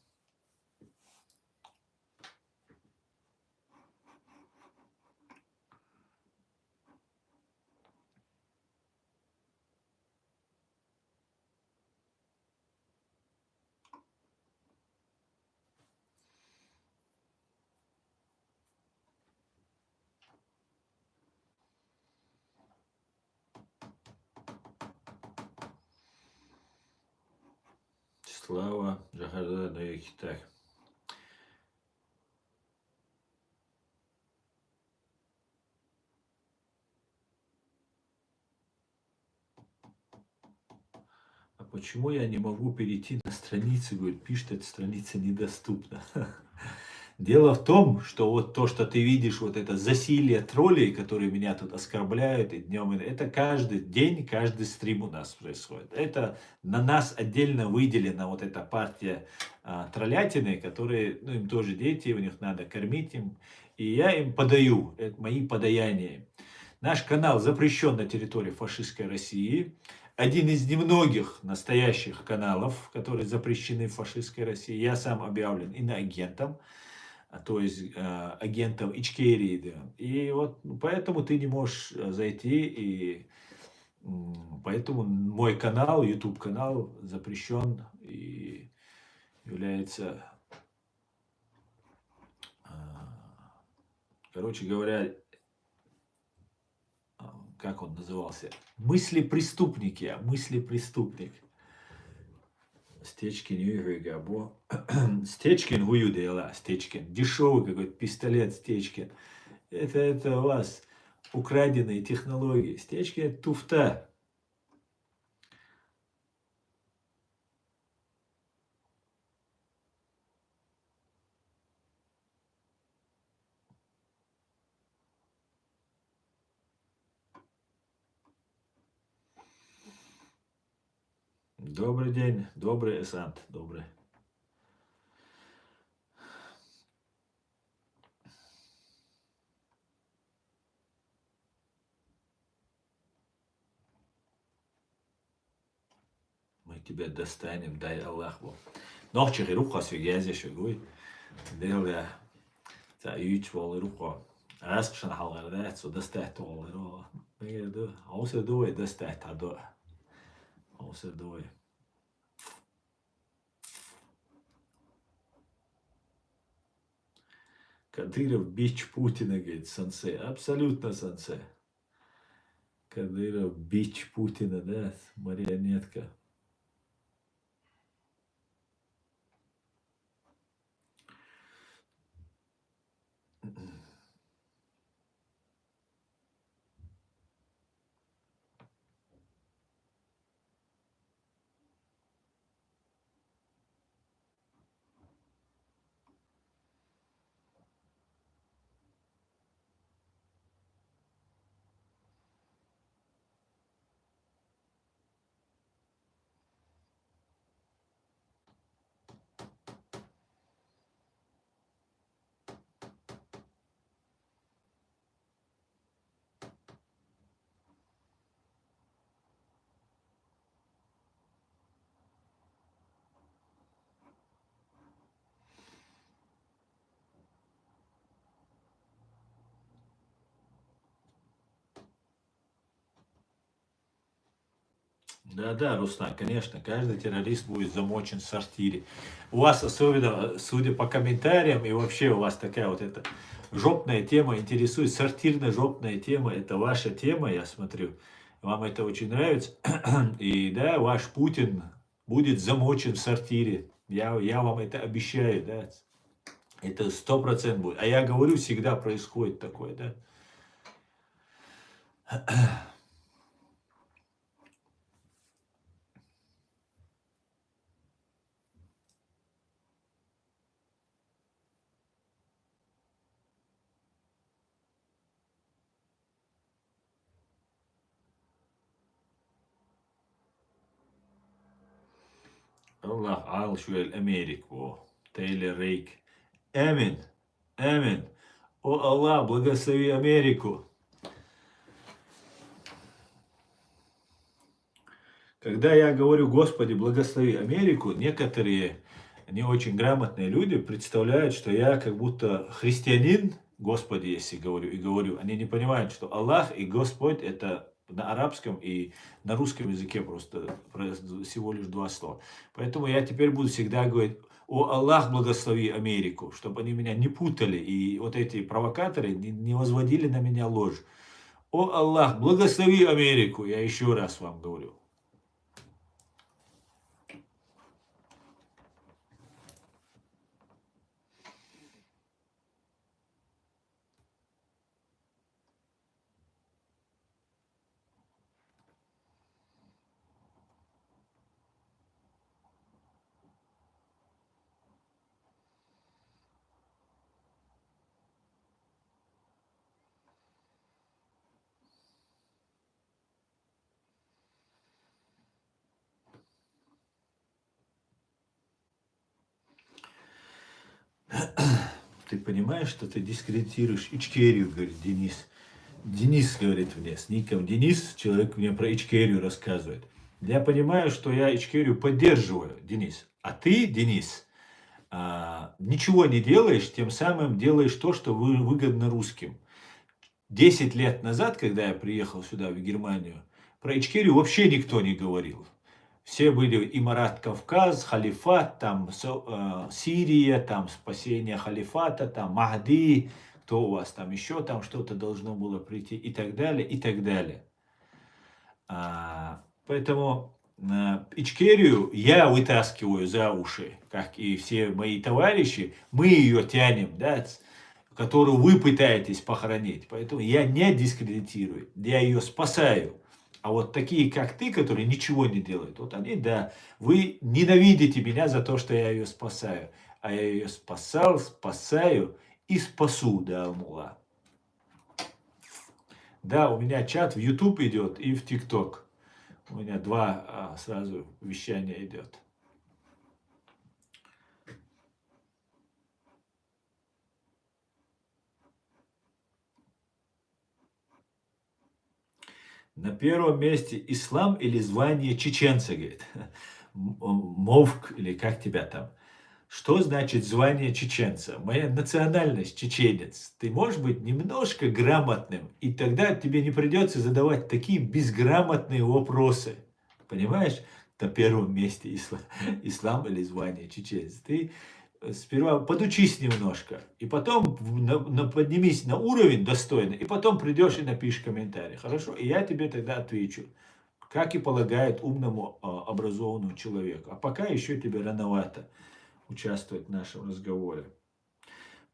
S1: Слава Джахарда навеки. Так. А почему я не могу перейти на страницу? Говорит, пишет, эта страница недоступна. Дело в том, что вот то, что ты видишь, вот это засилье троллей, которые меня тут оскорбляют и днем, это каждый день, каждый стрим у нас происходит. Это на нас отдельно выделена вот эта партия троллятины, которые, ну, им тоже дети, у них надо кормить им. И я им подаю, это мои подаяния. Наш канал запрещен на территории фашистской России. Один из немногих настоящих каналов, которые запрещены в фашистской России. Я сам объявлен иноагентом, то есть агентом Ичкерии. Да. И вот поэтому ты не можешь зайти, и поэтому мой канал, YouTube канал запрещен и является, короче говоря, как он назывался? Мысли-преступники, мысли-преступник. Стечкин Юрий Габо. Стечкин Гуюдела, Стечкин. Дешевый какой-то пистолет Стечкин. Это у вас украденные технологии. Стечкин это туфта. Добрый день, добрый Эсант, добрый. Мы тебя достанем, дай Аллаху. Нохчер и руха свигязишь, гуй. Делая. За ютвол и руха. Раскшан халгардат, so достать ол. Аусы дуй достать адо. Аусы дуй. Кадыров бич Путина, говорит, сенсей. Абсолютно сенсей. Кадыров бич Путина, да, марионетка. Да, Руслан, конечно, каждый террорист будет замочен в сортире. У вас особенно, судя по комментариям, и вообще у вас такая вот эта жопная тема интересует, сортирно-жопная тема, это ваша тема, я смотрю. Вам это очень нравится. И да, ваш Путин будет замочен в сортире. Я вам это обещаю, да. Это 100% будет. А я говорю, всегда происходит такое, да. Allah al şöyle Америку, Тейлор Рейк. Амин, амин. О Аллах, благослови Америку. Когда я говорю, Господи, благослови Америку, некоторые не очень грамотные люди представляют, что я как будто христианин, Господи, если говорю, и говорю, они не понимают, что Аллах и Господь это на арабском и на русском языке просто всего лишь два слова. Поэтому я теперь буду всегда говорить, о Аллах, благослови Америку, чтобы они меня не путали, и вот эти провокаторы не возводили на меня ложь. О Аллах, благослови Америку, я еще раз вам говорю. Ты понимаешь, что ты дискредитируешь Ичкерию, говорит Денис. Денис, говорит мне, с ником Денис, человек мне про Ичкерию рассказывает. Я понимаю, что я Ичкерию поддерживаю, Денис. А ты, Денис, ничего не делаешь, тем самым делаешь то, что выгодно русским. 10 лет назад, когда я приехал сюда, в Германию, про Ичкерию вообще никто не говорил. Все были Имарат Кавказ, халифат, там Сирия, там спасение халифата, там Махди, кто у вас там еще, там что-то должно было прийти и так далее, и так далее. Поэтому Ичкерию я вытаскиваю за уши, как и все мои товарищи, мы ее тянем, да, которую вы пытаетесь похоронить. Поэтому я не дискредитирую, я ее спасаю. А вот такие, как ты, которые ничего не делают, вот они, да, вы ненавидите меня за то, что я ее спасаю. А я ее спасал, спасаю и спасу, да, Алмула. Да, у меня чат в YouTube идет и в TikTok. У меня два сразу вещания идет. На первом месте ислам или звание чеченца, говорит. Мовк или как тебя там. Что значит звание чеченца? Моя национальность чеченец. Ты можешь быть немножко грамотным, и тогда тебе не придется задавать такие безграмотные вопросы. Понимаешь? На первом месте ислам или звание чеченец. Ты сперва подучись немножко, и потом поднимись на уровень достойный, и потом придешь и напишешь комментарий. Хорошо? И я тебе тогда отвечу, как и полагает умному, образованному человеку. А пока еще тебе рановато участвовать в нашем разговоре.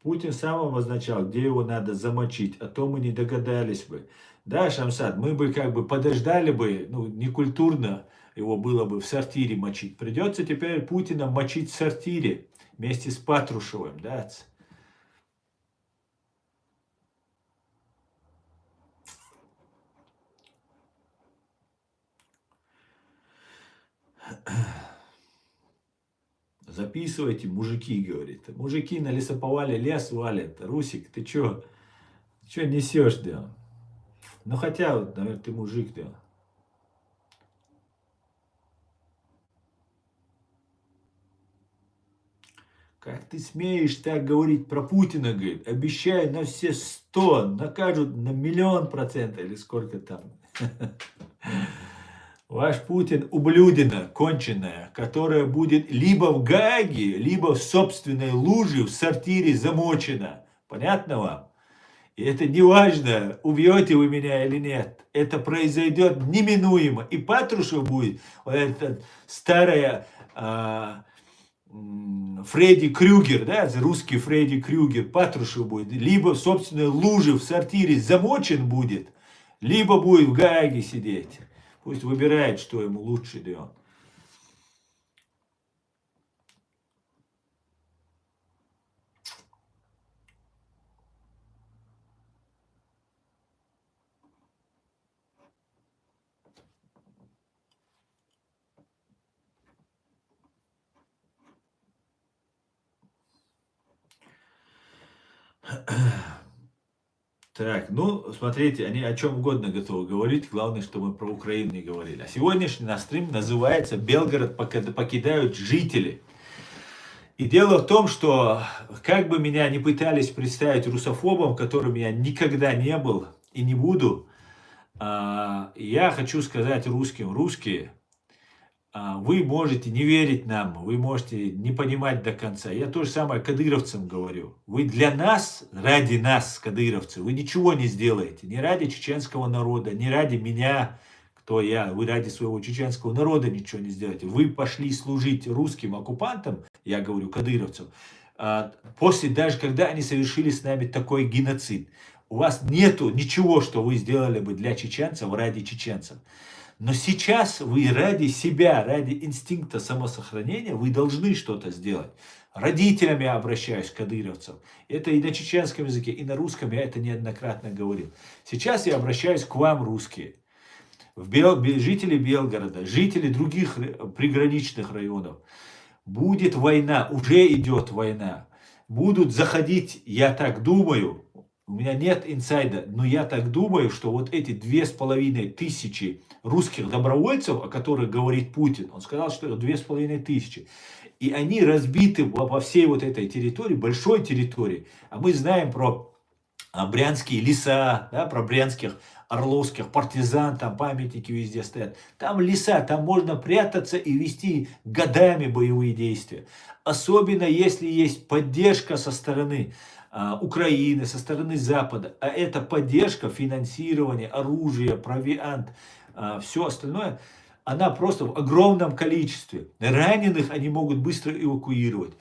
S1: Путин сам обозначал, где его надо замочить, а то мы не догадались бы. Да, Шамсад, мы бы как бы подождали бы, ну, некультурно его было бы в сортире мочить. Придется теперь Путина мочить в сортире вместе с Патрушевым, да. Записывайте, мужики, говорит. Мужики на лесоповале лес валят. Русик, ты чё несешь, да? Ну хотя, наверное, ты мужик, да. Как ты смеешь так говорить про Путина, говорит, обещаю на все 100, накажут на 1 000 000% или сколько там. Ваш Путин ублюдина конченая, которая будет либо в Гааге, либо в собственной луже в сортире замочена. Понятно вам? И это не важно, убьете вы меня или нет. Это произойдет неминуемо. И Патрушев будет, вот эта старая Фредди Крюгер, да, русский Фредди Крюгер, Патрушев будет, либо в собственной луже в сортире замочен будет, либо будет в Гааге сидеть. Пусть выбирает, что ему лучше делать. Так, ну, смотрите, они о чем угодно готовы говорить, главное, чтобы мы про Украину не говорили. А сегодняшний наш стрим называется «Белгород покидают жители». И дело в том, что как бы меня ни пытались представить русофобом, которым я никогда не был и не буду, я хочу сказать русским, русские, вы можете не верить нам, вы можете не понимать до конца. Я то же самое кадыровцам говорю. Вы для нас, ради нас, кадыровцы, вы ничего не сделаете. Не ради чеченского народа, не ради меня, кто я. Вы ради своего чеченского народа ничего не сделаете. Вы пошли служить русским оккупантам, я говорю кадыровцам, после даже когда они совершили с нами такой геноцид. У вас нету ничего, что вы сделали бы для чеченцев, ради чеченцев. Но сейчас вы ради себя, ради инстинкта самосохранения, вы должны что-то сделать. Родителям я обращаюсь, кадыровцам. Это и на чеченском языке, и на русском я это неоднократно говорил. Сейчас я обращаюсь к вам, русские. Жители Белгорода, жители других приграничных районов. Будет война, уже идет война. будут заходить, я так думаю, у меня нет инсайда, но я так думаю, что вот эти 2500 русских добровольцев, о которых говорит Путин, он сказал, что 2500, и они разбиты во всей вот этой территории, большой территории, а мы знаем про брянские леса, да, про брянских орловских партизан, там памятники везде стоят. Там леса, там можно прятаться и вести годами боевые действия. Особенно если есть поддержка со стороны Украины, со стороны Запада. А это поддержка, финансирование, оружие, провиант, все остальное, она просто в огромном количестве. Раненых они могут быстро эвакуировать.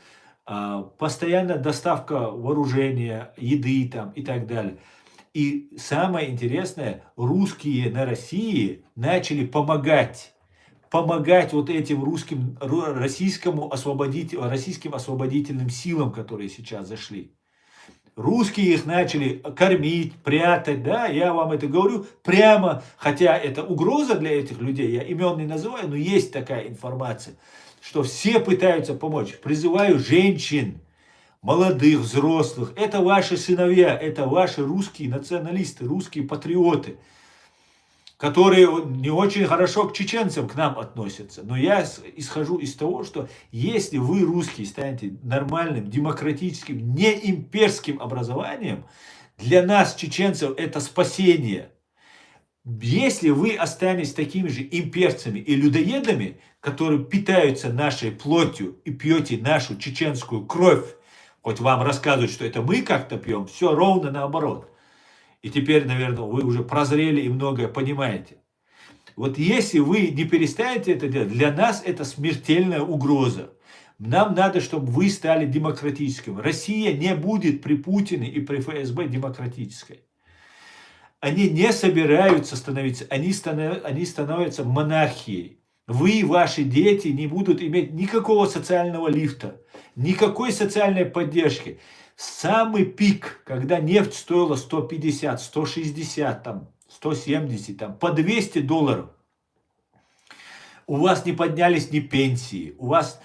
S1: Постоянная доставка вооружения, еды там и так далее. И самое интересное, русские на России начали помогать вот этим российским освободительным силам, которые сейчас зашли. Русские их начали кормить, прятать, да, я вам это говорю прямо, хотя это угроза для этих людей, я имен не называю, но есть такая информация, что все пытаются помочь. Призываю женщин, молодых, взрослых, это ваши сыновья, это ваши русские националисты, русские патриоты, которые не очень хорошо к чеченцам, к нам относятся. Но я исхожу из того, что если вы, русские, станете нормальным, демократическим, не имперским образованием, для нас, чеченцев, это спасение. Если вы останетесь такими же имперцами и людоедами, которые питаются нашей плотью и пьете нашу чеченскую кровь, хоть вам рассказывают, что это мы как-то пьем, все ровно наоборот. И теперь, наверное, вы уже прозрели и многое понимаете. Вот если вы не перестанете это делать, для нас это смертельная угроза. Нам надо, чтобы вы стали демократическим. Россия не будет при Путине и при ФСБ демократической. Они не собираются становиться, они становятся монархией. Вы и ваши дети не будут иметь никакого социального лифта, никакой социальной поддержки. Самый пик, когда нефть стоила 150, 160, там, 170, там, по $200, у вас не поднялись ни пенсии, у вас,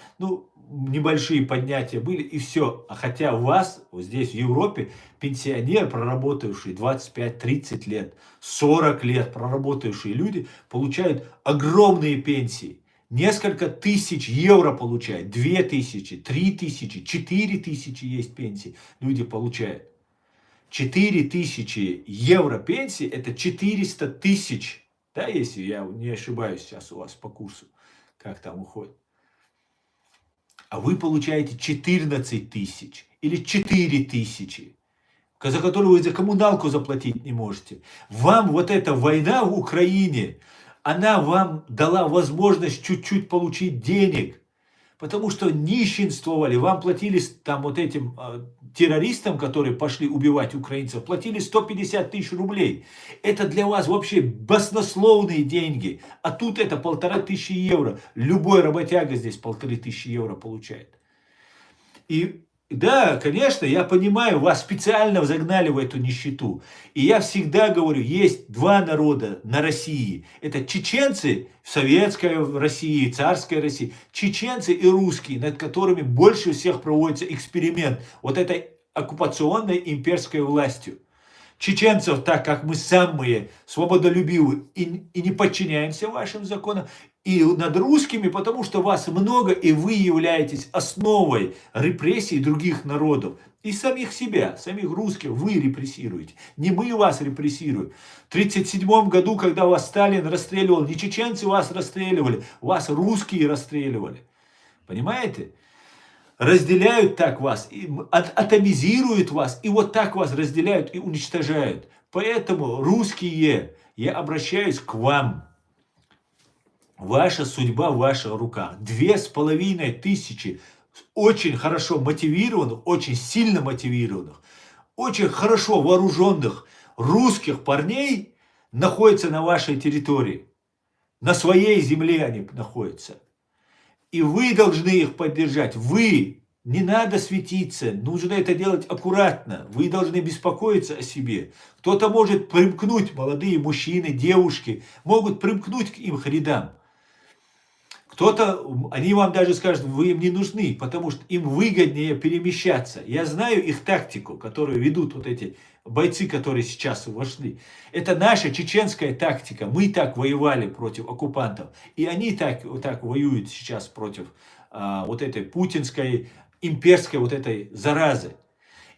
S1: небольшие поднятия были, и все. А хотя у вас, вот здесь в Европе, пенсионер, проработавший 25-30 лет, 40 лет проработавшие люди, получают огромные пенсии. Несколько тысяч евро получают, 2000, 3000, 4000 есть пенсии, люди получают. 4000 евро пенсии, это 400 тысяч, да, если я не ошибаюсь сейчас у вас по курсу, как там уходит. А вы получаете 14 тысяч или 4000, за которую вы за коммуналку заплатить не можете. Вам вот эта война в Украине, она вам дала возможность чуть-чуть получить денег, потому что нищенствовали, вам платили там вот этим террористам, которые пошли убивать украинцев, платили 150 тысяч рублей. Это для вас вообще баснословные деньги, а тут это 1500 евро. Любой работяга здесь 1500 евро получает. И да, конечно, я понимаю, вас специально загнали в эту нищету. И я всегда говорю, есть два народа на России. Это чеченцы в советской России, царской России. Чеченцы и русские, над которыми больше всех проводится эксперимент вот этой оккупационной имперской властью. Чеченцев, так как мы самые свободолюбивые и не подчиняемся вашим законам, и над русскими, потому что вас много, и вы являетесь основой репрессий других народов. И самих себя, самих русских вы репрессируете. Не мы вас репрессируем. В 1937 году, когда вас Сталин расстреливал, не чеченцы вас расстреливали, вас русские расстреливали. Понимаете? Разделяют так вас, атомизируют вас, и вот так вас разделяют и уничтожают. Поэтому, русские, я обращаюсь к вам. Ваша судьба в ваших руках. 2500 очень хорошо мотивированных, очень сильно мотивированных, очень хорошо вооруженных русских парней находятся на вашей территории. На своей земле они находятся. И вы должны их поддержать. Вы. Не надо светиться. Нужно это делать аккуратно. Вы должны беспокоиться о себе. Кто-то может примкнуть, молодые мужчины, девушки, могут примкнуть к их рядам. Кто-то, они вам даже скажут, вы им не нужны, потому что им выгоднее перемещаться. Я знаю их тактику, которую ведут вот эти бойцы, которые сейчас вошли. Это наша чеченская тактика. Мы так воевали против оккупантов. И они так воюют сейчас против вот этой путинской, имперской вот этой заразы.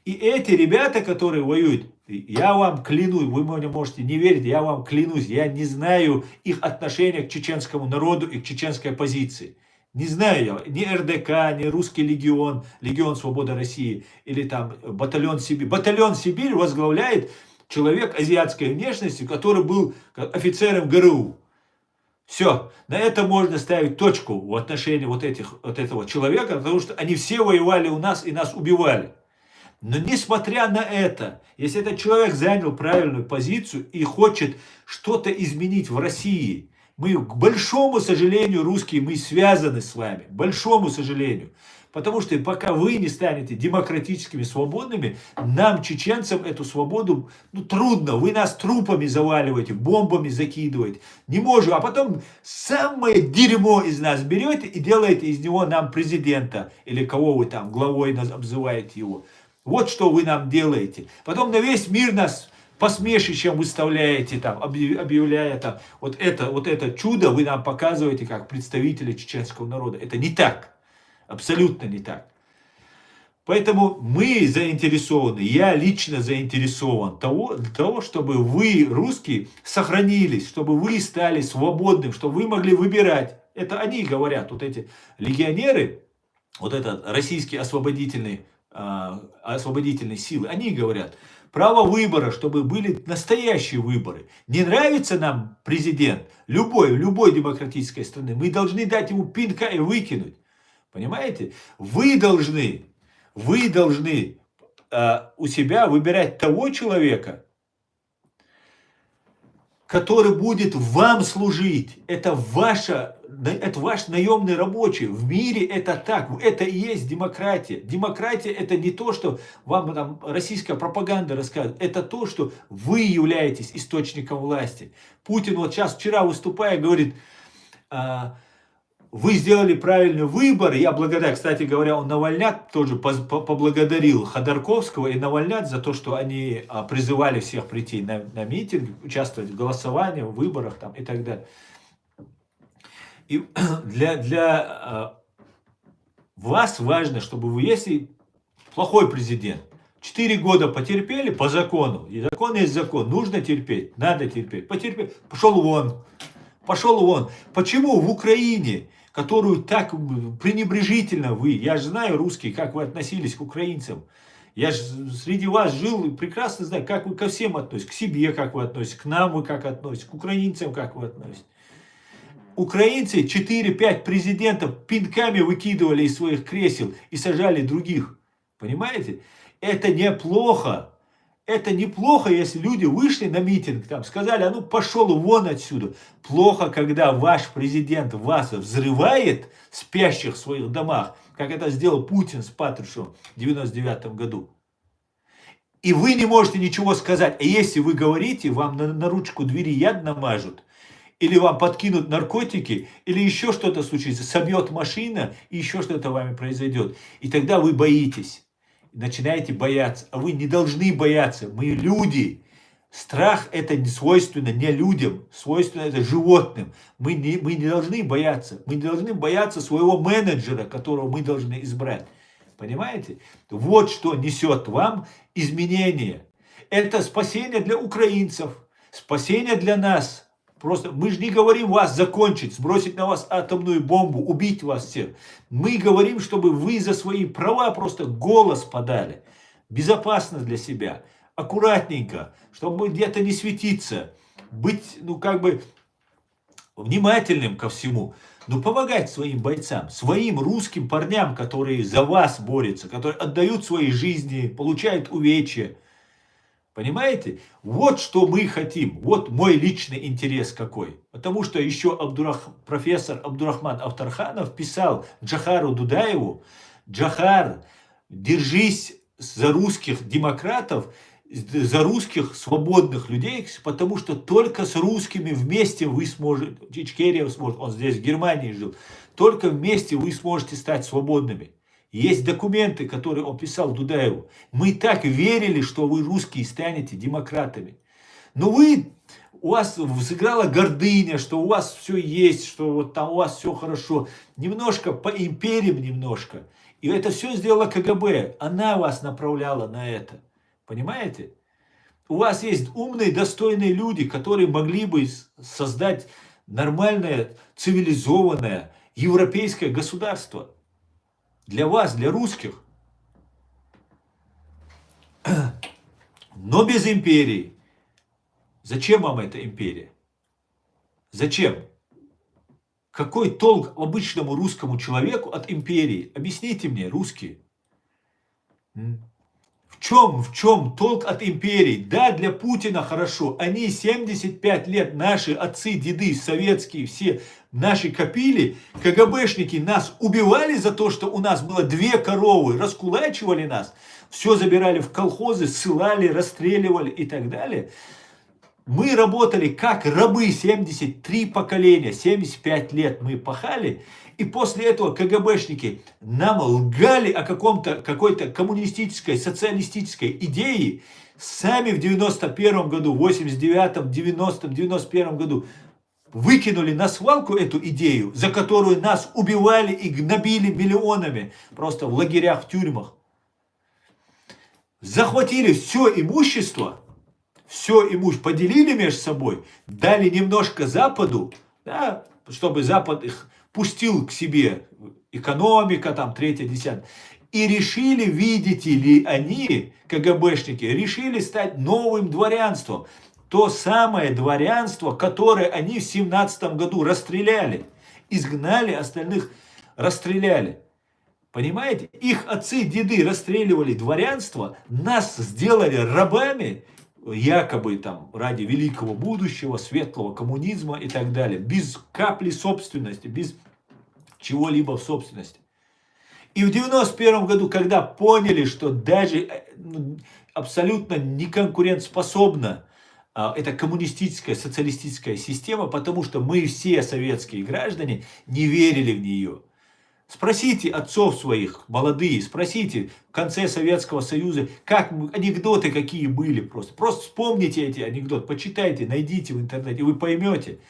S1: И эти ребята, которые воюют, я вам клянусь, вы мне можете не верить, я вам клянусь, я не знаю их отношения к чеченскому народу и к чеченской оппозиции. Не знаю я ни РДК, ни Русский легион, Легион Свободы России или там Батальон Сибирь. Батальон Сибирь возглавляет человек азиатской внешности, который был офицером ГРУ. Все, на это можно ставить точку в отношении вот этого человека, потому что они все воевали у нас и нас убивали. Но несмотря на это, если этот человек занял правильную позицию и хочет что-то изменить в России, мы, к большому сожалению, русские, мы связаны с вами, к большому сожалению. Потому что пока вы не станете демократическими, свободными, нам, чеченцам, эту свободу трудно. Вы нас трупами заваливаете, бомбами закидываете. Не можем. А потом самое дерьмо из нас берете и делаете из него нам президента. Или кого вы там, главой обзываете его. Вот что вы нам делаете. Потом на весь мир нас посмешищем выставляете, там, объявляя там, вот это чудо вы нам показываете как представители чеченского народа. Это не так. Абсолютно не так. Поэтому мы заинтересованы, я лично заинтересован того, чтобы вы, русские, сохранились, чтобы вы стали свободным, чтобы вы могли выбирать. Это они говорят, вот эти легионеры, вот этот российский освободительные силы, они говорят, право выбора, чтобы были настоящие выборы. Не нравится нам президент любой демократической страны, мы должны дать ему пинка и выкинуть. Понимаете? Вы должны у себя выбирать того человека, который будет вам служить. Это ваш наемный рабочий. В мире это так. Это и есть демократия. Демократия это не то, что вам там российская пропаганда рассказывает. Это то, что вы являетесь источником власти. Путин вот сейчас, вчера выступая, говорит, вы сделали правильный выбор. Я благодарю, кстати говоря, он Навальнят тоже поблагодарил Ходорковского и Навальнят за то, что они призывали всех прийти на митинг, участвовать в голосовании, в выборах там, и так далее. И для вас важно, чтобы вы, если плохой президент, 4 года потерпели по закону, и закон есть закон, нужно терпеть, надо терпеть, потерпеть, пошел вон. Почему в Украине, которую так пренебрежительно вы, я же знаю, русские, как вы относились к украинцам, я же среди вас жил и прекрасно знаю, как вы ко всем относитесь, к себе как вы относитесь, к нам вы как относитесь, к украинцам как вы относитесь. Украинцы 4-5 президентов пинками выкидывали из своих кресел и сажали других. Понимаете? Это неплохо. Это неплохо, если люди вышли на митинг, там, сказали, а ну пошел вон отсюда. Плохо, когда ваш президент вас взрывает спящих в своих домах, как это сделал Путин с Патрушевым в 1999 году. И вы не можете ничего сказать. А если вы говорите, вам на ручку двери яд намажут, или вам подкинут наркотики, или еще что-то случится, собьет машина, и еще что-то вами произойдет. И тогда вы боитесь. Начинаете бояться. А вы не должны бояться. Мы люди. Страх это не свойственно не людям. Свойственно это животным. Мы не должны бояться. Мы не должны бояться своего менеджера, которого мы должны избрать. Понимаете? Вот что несет вам изменение. Это спасение для украинцев. Спасение для нас. Просто мы же не говорим вас закончить, сбросить на вас атомную бомбу, убить вас всех. Мы говорим, чтобы вы за свои права просто голос подали. Безопасно для себя, аккуратненько, чтобы где-то не светиться. Быть, внимательным ко всему. Помогать своим бойцам, своим русским парням, которые за вас борются, которые отдают свои жизни, получают увечья. Понимаете? Вот что мы хотим. Вот мой личный интерес какой. Потому что еще профессор Абдурахман Автарханов писал Джохару Дудаеву: Джохар, держись за русских демократов, за русских свободных людей, потому что только с русскими вместе вы сможете, Ичкерия сможет, он здесь в Германии жил, только вместе вы сможете стать свободными. Есть документы, которые он писал Дудаеву. Мы так верили, что вы, русские, станете демократами. Но у вас сыграла гордыня, что у вас все есть, что вот там у вас все хорошо. Немножко по империям немножко. И это все сделала КГБ. Она вас направляла на это. Понимаете? У вас есть умные, достойные люди, которые могли бы создать нормальное, цивилизованное, европейское государство. Для вас, для русских. Но без империи. Зачем вам эта империя? Зачем? Какой толк обычному русскому человеку от империи? Объясните мне, русские. В чем толк от империи? Да, для Путина хорошо. Они 75 лет, наши отцы, деды, советские, все наши копили. КГБшники нас убивали за то, что у нас было 2 коровы. Раскулачивали нас. Все забирали в колхозы, ссылали, расстреливали и так далее. Мы работали как рабы 73 поколения, 75 лет мы пахали. И после этого КГБшники нам лгали о какой-то коммунистической, социалистической идее. Сами в 91 году, 89-м, 90-м, 91 году выкинули на свалку эту идею, за которую нас убивали и гнобили миллионами просто в лагерях, в тюрьмах. Захватили все имущество, поделили между собой, дали немножко Западу, да, чтобы Запад их пустил к себе, экономика там, 3-10. И решили, видите ли, они, КГБшники, решили стать новым дворянством. То самое дворянство, которое они в 17 году расстреляли. Изгнали, остальных расстреляли. Понимаете? Их отцы, деды расстреливали дворянство, нас сделали рабами, якобы там ради великого будущего, светлого коммунизма и так далее. Без капли собственности, без чего-либо в собственности. И в 91 году, когда поняли, что даже абсолютно неконкурентоспособна эта коммунистическая, социалистическая система, потому что мы все советские граждане не верили в нее. Спросите отцов своих, молодые, спросите в конце Советского Союза, как анекдоты какие были просто. Просто вспомните эти анекдоты, почитайте, найдите в интернете, и вы поймете.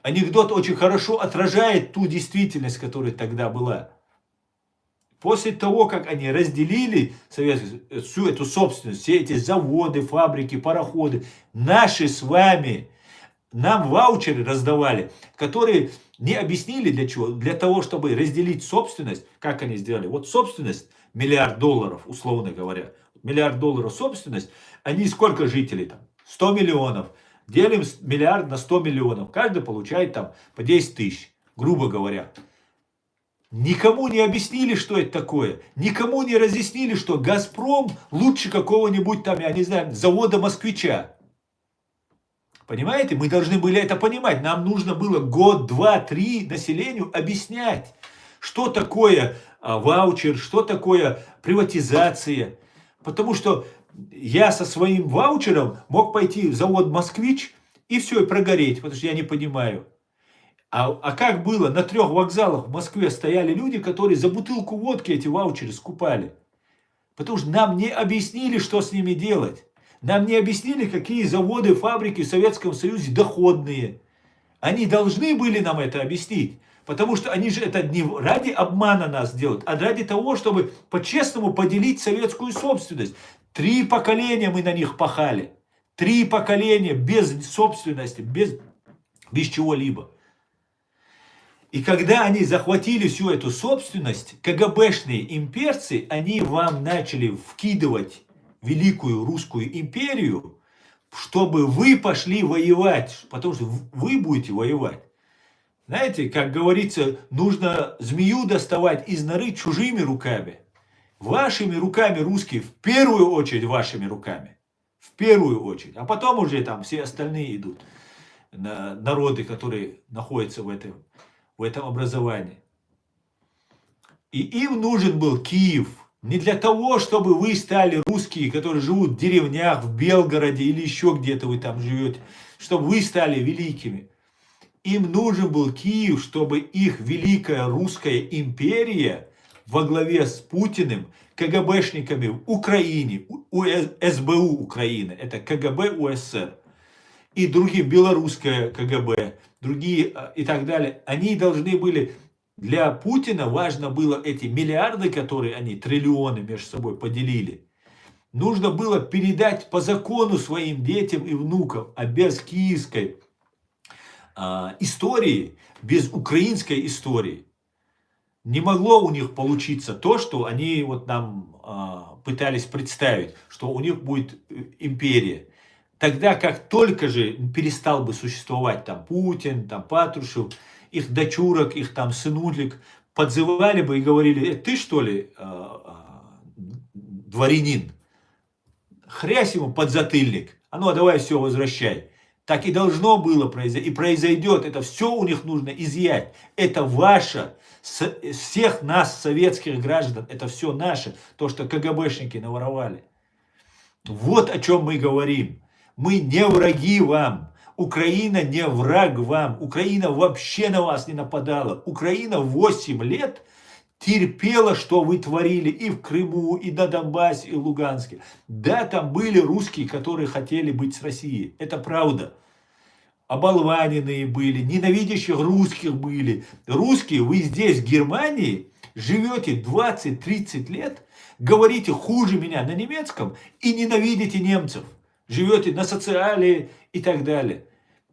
S1: Анекдот очень хорошо отражает ту действительность, которая тогда была. После того, как они разделили всю эту собственность, все эти заводы, фабрики, пароходы, наши с вами, нам ваучеры раздавали, которые не объяснили для чего. Для того, чтобы разделить собственность, как они сделали. Вот собственность, $1 миллиард, условно говоря. $1 миллиард собственность, они сколько жителей там? 100 миллионов. Делим миллиард на 100 миллионов. Каждый получает там по 10 тысяч, грубо говоря. Никому не объяснили, что это такое. Никому не разъяснили, что Газпром лучше какого-нибудь там, я не знаю, завода Москвича. Понимаете? Мы должны были это понимать. Нам нужно было год, 2, 3 населению объяснять, что такое ваучер, что такое приватизация. Потому что я со своим ваучером мог пойти в завод «Москвич» и все, и прогореть, потому что я не понимаю. А как было? На 3 вокзалах в Москве стояли люди, которые за бутылку водки эти ваучеры скупали. Потому что нам не объяснили, что с ними делать. Нам не объяснили, какие заводы, фабрики в Советском Союзе доходные. Они должны были нам это объяснить. Потому что они же это не ради обмана нас делают, а ради того, чтобы по-честному поделить советскую собственность. 3 поколения мы на них пахали. 3 поколения без собственности, без чего-либо. И когда они захватили всю эту собственность, КГБшные имперцы, они вам начали вкидывать великую русскую империю, чтобы вы пошли воевать, потому что вы будете воевать. Знаете, как говорится, нужно змею доставать из норы чужими руками. Вашими руками, русские, в первую очередь вашими руками. В первую очередь. А потом уже там все остальные идут. Народы, которые находятся в этом образовании. И им нужен был Киев. Не для того, чтобы вы стали русские, которые живут в деревнях, в Белгороде или еще где-то вы там живете, чтобы вы стали великими. Им нужен был Киев, чтобы их великая русская империя во главе с Путиным, КГБшниками в Украине, СБУ Украины, это КГБ УССР, и другим, белорусское КГБ, другие и так далее, они должны были, для Путина важно было эти миллиарды, которые они, триллионы между собой поделили, нужно было передать по закону своим детям и внукам, а без киевской истории, без украинской истории не могло у них получиться то, что они вот нам пытались представить, что у них будет империя. Тогда как только же перестал бы существовать там Путин, там Патрушев, их дочурок, их там сынулик, подзывали бы и говорили: ты что ли дворянин? Хрясь ему подзатыльник, а ну а давай все возвращай. Так и должно было произойти, и произойдет. Это все у них нужно изъять. Это ваше, всех нас, советских граждан, это все наше, то, что КГБшники наворовали. Вот о чем мы говорим. Мы не враги вам. Украина не враг вам. Украина вообще на вас не нападала. Украина 8 лет терпела, что вы творили и в Крыму, и на Донбассе, и в Луганске. Да, там были русские, которые хотели быть с Россией. Это правда. Оболваненные были, ненавидящих русских были. Русские, вы здесь, в Германии, живете 20-30 лет, говорите хуже меня на немецком и ненавидите немцев. Живете на социале и так далее.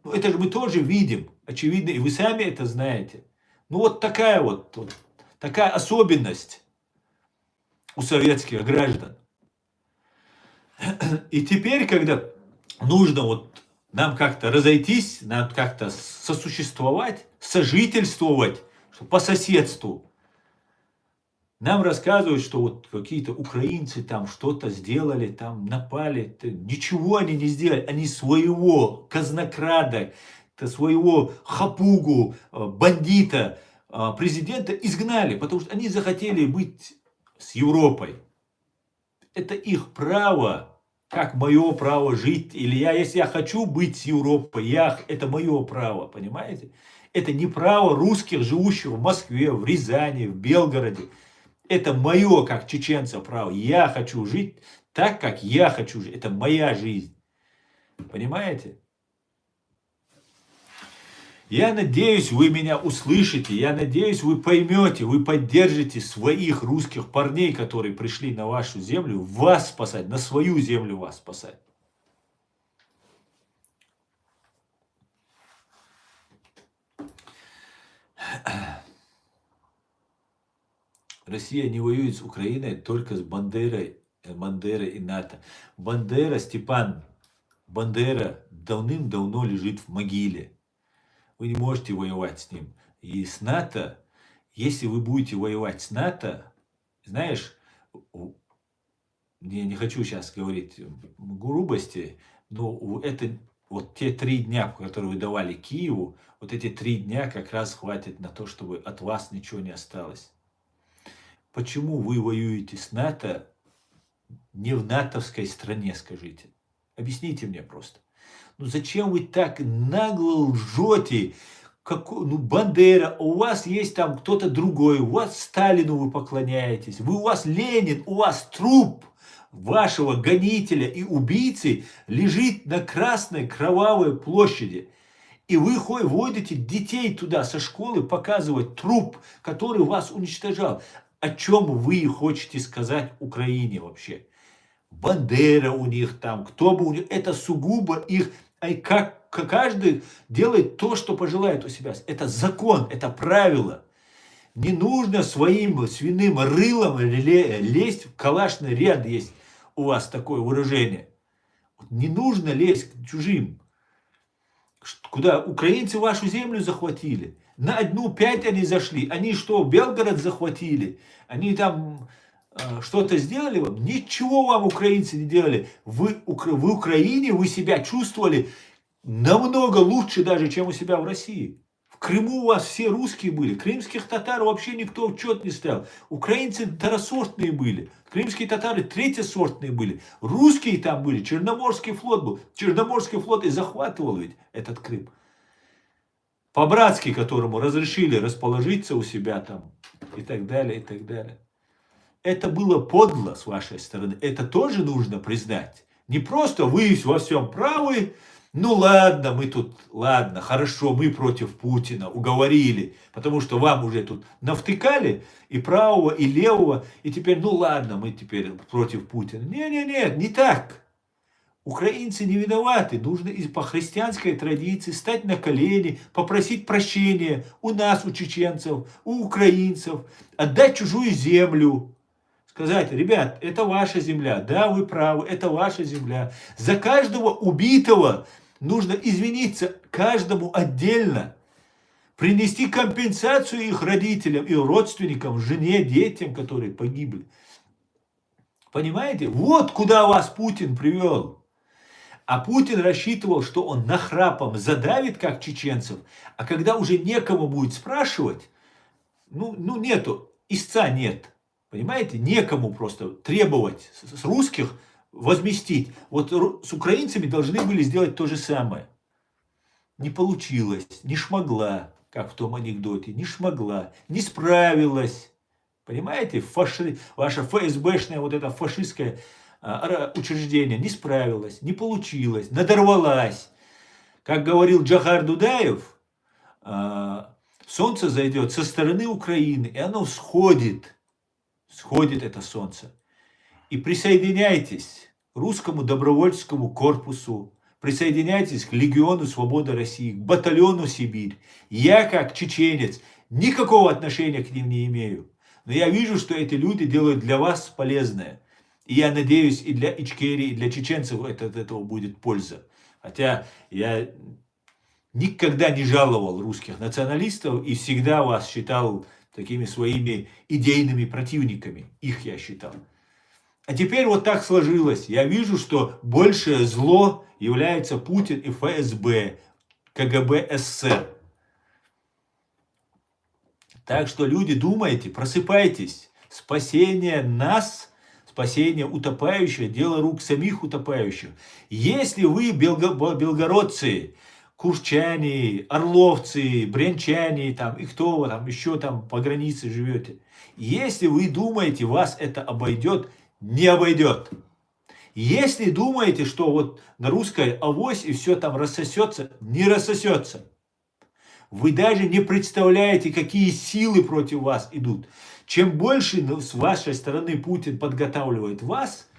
S1: Ну, это же мы тоже видим, очевидно, и вы сами это знаете. Ну вот такая такая особенность у советских граждан. И теперь, когда нужно нам как-то разойтись, нам как-то сосуществовать, сожительствовать по соседству, нам рассказывают, что какие-то украинцы там что-то сделали, там напали. Ничего они не сделали. Они своего казнокрада, своего хапугу, бандита, президента изгнали, потому что они захотели быть с Европой. Это их право, как мое право жить. Или если я хочу быть с Европой, это мое право, понимаете? Это не право русских, живущих в Москве, в Рязани, в Белгороде. Это мое, как чеченца, право. Я хочу жить так, как я хочу жить. Это моя жизнь. Понимаете? Я надеюсь, вы меня услышите. Я надеюсь, вы поймете, вы поддержите своих русских парней, которые пришли на вашу землю, вас спасать, на свою землю вас спасать. Россия не воюет с Украиной только с Бандерой и НАТО. Степан Бандера давным-давно лежит в могиле. Вы не можете воевать с ним. И с НАТО, если вы будете воевать с НАТО, знаешь, я не хочу сейчас говорить грубости, но это те 3 дня, которые вы давали Киеву, эти 3 дня как раз хватит на то, чтобы от вас ничего не осталось. Почему вы воюете с НАТО не в натовской стране, скажите? Объясните мне просто. Зачем вы так нагло лжете? Бандера, у вас есть там кто-то другой, у вас Сталину вы поклоняетесь, у вас Ленин, у вас труп вашего гонителя и убийцы лежит на Красной Кровавой площади. И вы водите детей туда со школы показывать труп, который вас уничтожал. О чем вы хотите сказать Украине вообще? Бандера у них там, кто бы у них, это сугубо их, как каждый делает то, что пожелает у себя. Это закон, это правило. Не нужно своим свиным рылом лезть в калашный ряд, есть у вас такое выражение. Не нужно лезть к чужим. Куда украинцы вашу землю захватили. На 1/5 они зашли. Они что, Белгород захватили? Они там что-то сделали вам? Ничего вам украинцы не делали. В Украине вы себя чувствовали намного лучше даже, чем у себя в России. В Крыму у вас все русские были. Крымских татар вообще никто в учет не ставил. Украинцы второсортные были. Крымские татары третьесортные были. Русские там были. Черноморский флот был. Черноморский флот и захватывал ведь этот Крым. По-братски, которому разрешили расположиться у себя там. И так далее, и так далее. Это было подло с вашей стороны. Это тоже нужно признать. Не просто вы во всем правы. Ну ладно, мы тут, ладно, хорошо, мы против Путина, уговорили. Потому что вам уже тут навтыкали и правого, и левого. И теперь, ну ладно, мы теперь против Путина. Не-не-не, не так. Украинцы не виноваты. Нужно по христианской традиции стать на колени, попросить прощения у нас, у чеченцев, у украинцев, отдать чужую землю. Сказать: ребят, это ваша земля, да, вы правы, это ваша земля. За каждого убитого нужно извиниться каждому отдельно. Принести компенсацию их родителям и родственникам, жене, детям, которые погибли. Понимаете? Вот куда вас Путин привел. А Путин рассчитывал, что он нахрапом задавит, как чеченцев, а когда уже некому будет спрашивать, ну нету, истца нет. Понимаете, некому просто требовать с русских возместить. Вот с украинцами должны были сделать то же самое. Не получилось, не шмогла, как в том анекдоте, не шмогла, не справилась. Понимаете, ваше ФСБшное вот это фашистское учреждение не справилось, не получилось, надорвалась. Как говорил Джохар Дудаев, солнце зайдет со стороны Украины, и оно всходит. Сходит это солнце. И присоединяйтесь к русскому добровольческому корпусу, присоединяйтесь к Легиону Свободы России, к батальону Сибирь. Я, как чеченец, никакого отношения к ним не имею. Но я вижу, что эти люди делают для вас полезное. И я надеюсь, и для Ичкерии, и для чеченцев от этого будет польза. Хотя я никогда не жаловал русских националистов и всегда вас считал такими своими идейными противниками. Их я считал. А теперь вот так сложилось. Я вижу, что большее зло является Путин и ФСБ, КГБ СССР. Так что, люди, думайте, просыпайтесь. Спасение нас, спасение утопающих, дело рук самих утопающих. Если вы, белгородцы, курчане, орловцы, брянчане, там, и кто вы там еще там по границе живете. Если вы думаете, вас это обойдет, не обойдет. Если думаете, что вот на русской авось и все там рассосется, не рассосется. Вы даже не представляете, какие силы против вас идут. Чем больше с вашей стороны Путин подготавливает вас,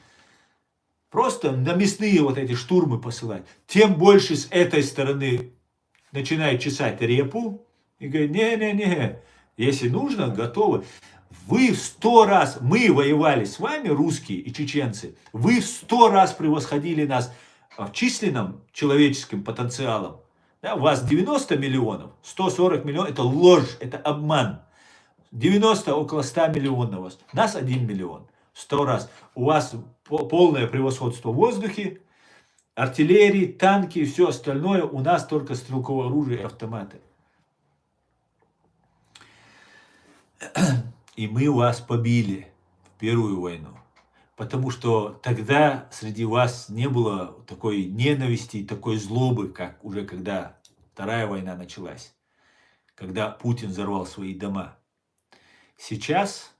S1: просто на мясные вот эти штурмы посылать, тем больше с этой стороны начинает чесать репу и говорит: не-не-не, если нужно, готовы. Вы в 100 раз, мы воевали с вами, русские и чеченцы, вы в 100 раз превосходили нас в численном человеческим потенциалом. Да, у вас 90 миллионов, 140 миллионов, это ложь, это обман. 90, около 100 миллионов у вас, нас 1 миллион. 100 раз. У вас полное превосходство в воздухе, артиллерии, танки и все остальное. У нас только стрелковое оружие и автоматы. И мы вас побили в Первую войну. Потому что тогда среди вас не было такой ненависти, такой злобы, как уже когда Вторая война началась. Когда Путин взорвал свои дома. Сейчас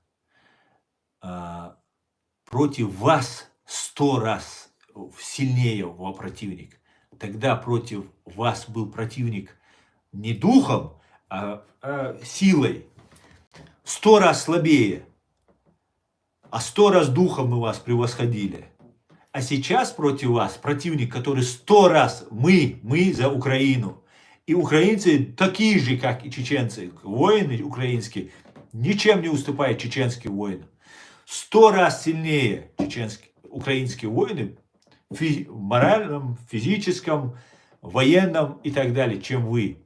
S1: против вас 100 раз сильнее противник. Тогда против вас был противник не духом, а силой. 100 раз слабее. А 100 раз духом мы вас превосходили. А сейчас против вас противник, который 100 раз мы за Украину. И украинцы такие же, как и чеченцы. Воины украинские ничем не уступают чеченским воинам. 100 раз сильнее украинские воины в моральном, физическом, военном и так далее, чем вы.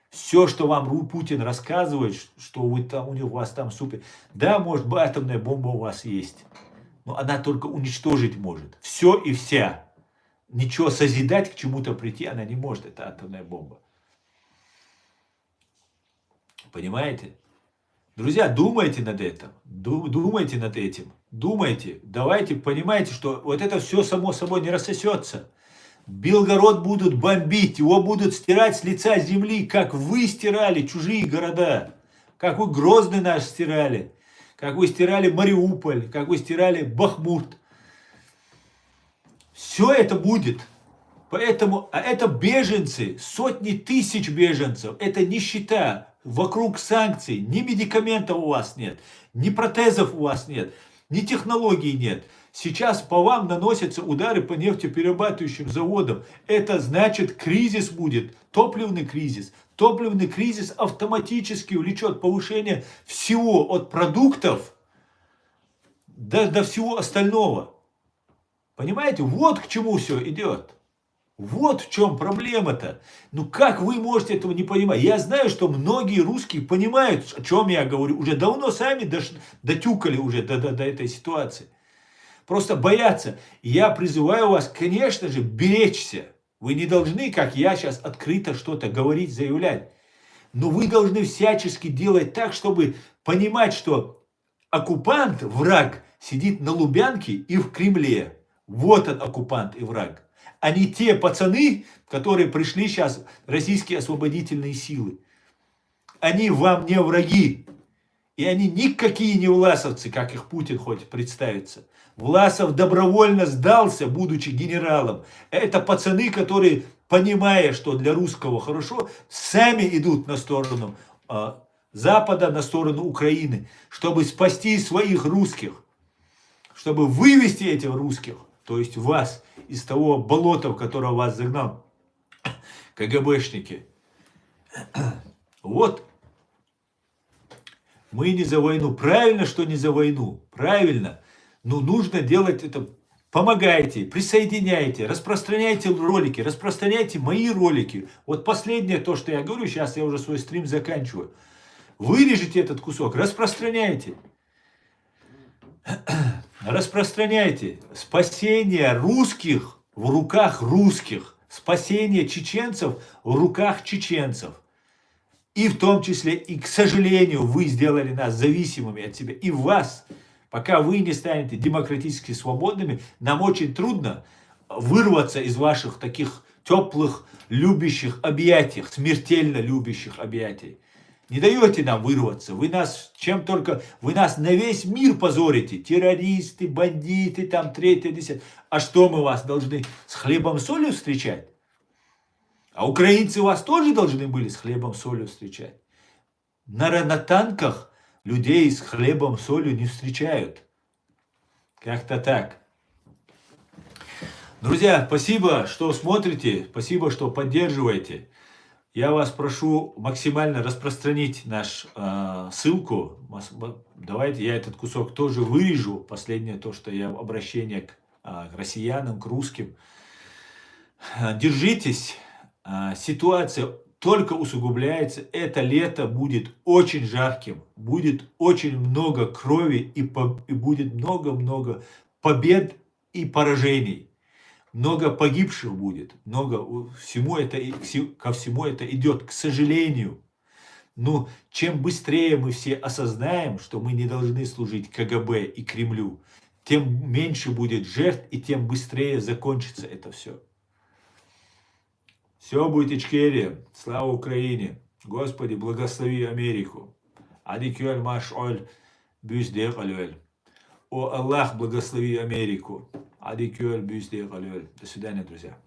S1: Все, что вам Путин рассказывает, что вы там, у вас там супер. Да, может быть, атомная бомба у вас есть. Но она только уничтожить может. Все и вся. Ничего созидать, к чему-то прийти она не может, эта атомная бомба. Понимаете? Друзья, думайте над этим. Думайте над этим. Думайте. Давайте, понимаете, что вот это все само собой не рассосется. Белгород будут бомбить, его будут стирать с лица земли, как вы стирали чужие города, как вы Грозный наш стирали, как вы стирали Мариуполь, как вы стирали Бахмут. Все это будет. Поэтому, а это беженцы, сотни тысяч беженцев, это нищета, вокруг санкций, ни медикаментов у вас нет, ни протезов у вас нет, ни технологий нет. Сейчас по вам наносятся удары по нефтеперерабатывающим заводам. Это значит, кризис будет, топливный кризис. Топливный кризис автоматически увлечет повышение всего от продуктов до всего остального. Понимаете, вот к чему все идет. Вот в чем проблема-то. Ну как вы можете этого не понимать? Я знаю, что многие русские понимают, о чем я говорю. Уже давно сами дотюкали уже до этой ситуации. Просто боятся. Я призываю вас, конечно же, беречься. Вы не должны, как я сейчас, открыто что-то говорить, заявлять. Но вы должны всячески делать так, чтобы понимать, что оккупант, враг, сидит на Лубянке и в Кремле. Вот он, оккупант и враг. А не те пацаны, которые пришли сейчас, российские освободительные силы. Они вам не враги. И они никакие не власовцы, как их Путин хоть представится. Власов добровольно сдался, будучи генералом. Это пацаны, которые, понимая, что для русского хорошо, сами идут на сторону Запада, на сторону Украины, чтобы спасти своих русских, чтобы вывести этих русских, то есть вас, из того болота, в которое вас загнал КГБшники. Вот. Мы не за войну. Правильно, что не за войну. Правильно. Но нужно делать это. Помогайте, присоединяйте, распространяйте ролики, распространяйте мои ролики. Вот последнее то, что я говорю, сейчас я уже свой стрим заканчиваю. Вырежите этот кусок, распространяйте. Распространяйте. Спасение русских в руках русских. Спасение чеченцев в руках чеченцев. И в том числе, и к сожалению, вы сделали нас зависимыми от себя. И вас, пока вы не станете демократически свободными, нам очень трудно вырваться из ваших таких теплых, любящих объятий, смертельно любящих объятий. Не даете нам вырваться. Вы нас вы нас на весь мир позорите. Террористы, бандиты, там третье, десятое. А что мы вас должны с хлебом солью встречать? А украинцы вас тоже должны были с хлебом солью встречать. На танках людей с хлебом солью не встречают. Как-то так. Друзья, спасибо, что смотрите. Спасибо, что поддерживаете. Я вас прошу максимально распространить нашу ссылку. Давайте я этот кусок тоже вырежу. Последнее то, что я обращение к россиянам, к русским. Держитесь. Ситуация только усугубляется. Это лето будет очень жарким. Будет очень много крови и будет много-много побед и поражений. Много погибших будет, ко всему это идет, к сожалению. Но чем быстрее мы все осознаем, что мы не должны служить КГБ и Кремлю, тем меньше будет жертв и тем быстрее закончится это все. Все будет Ичкерия. Слава Украине. Господи, благослови Америку. Адикюэль машоль бюздекалюэль. О Аллах, благослови Америку. До свидания, друзья.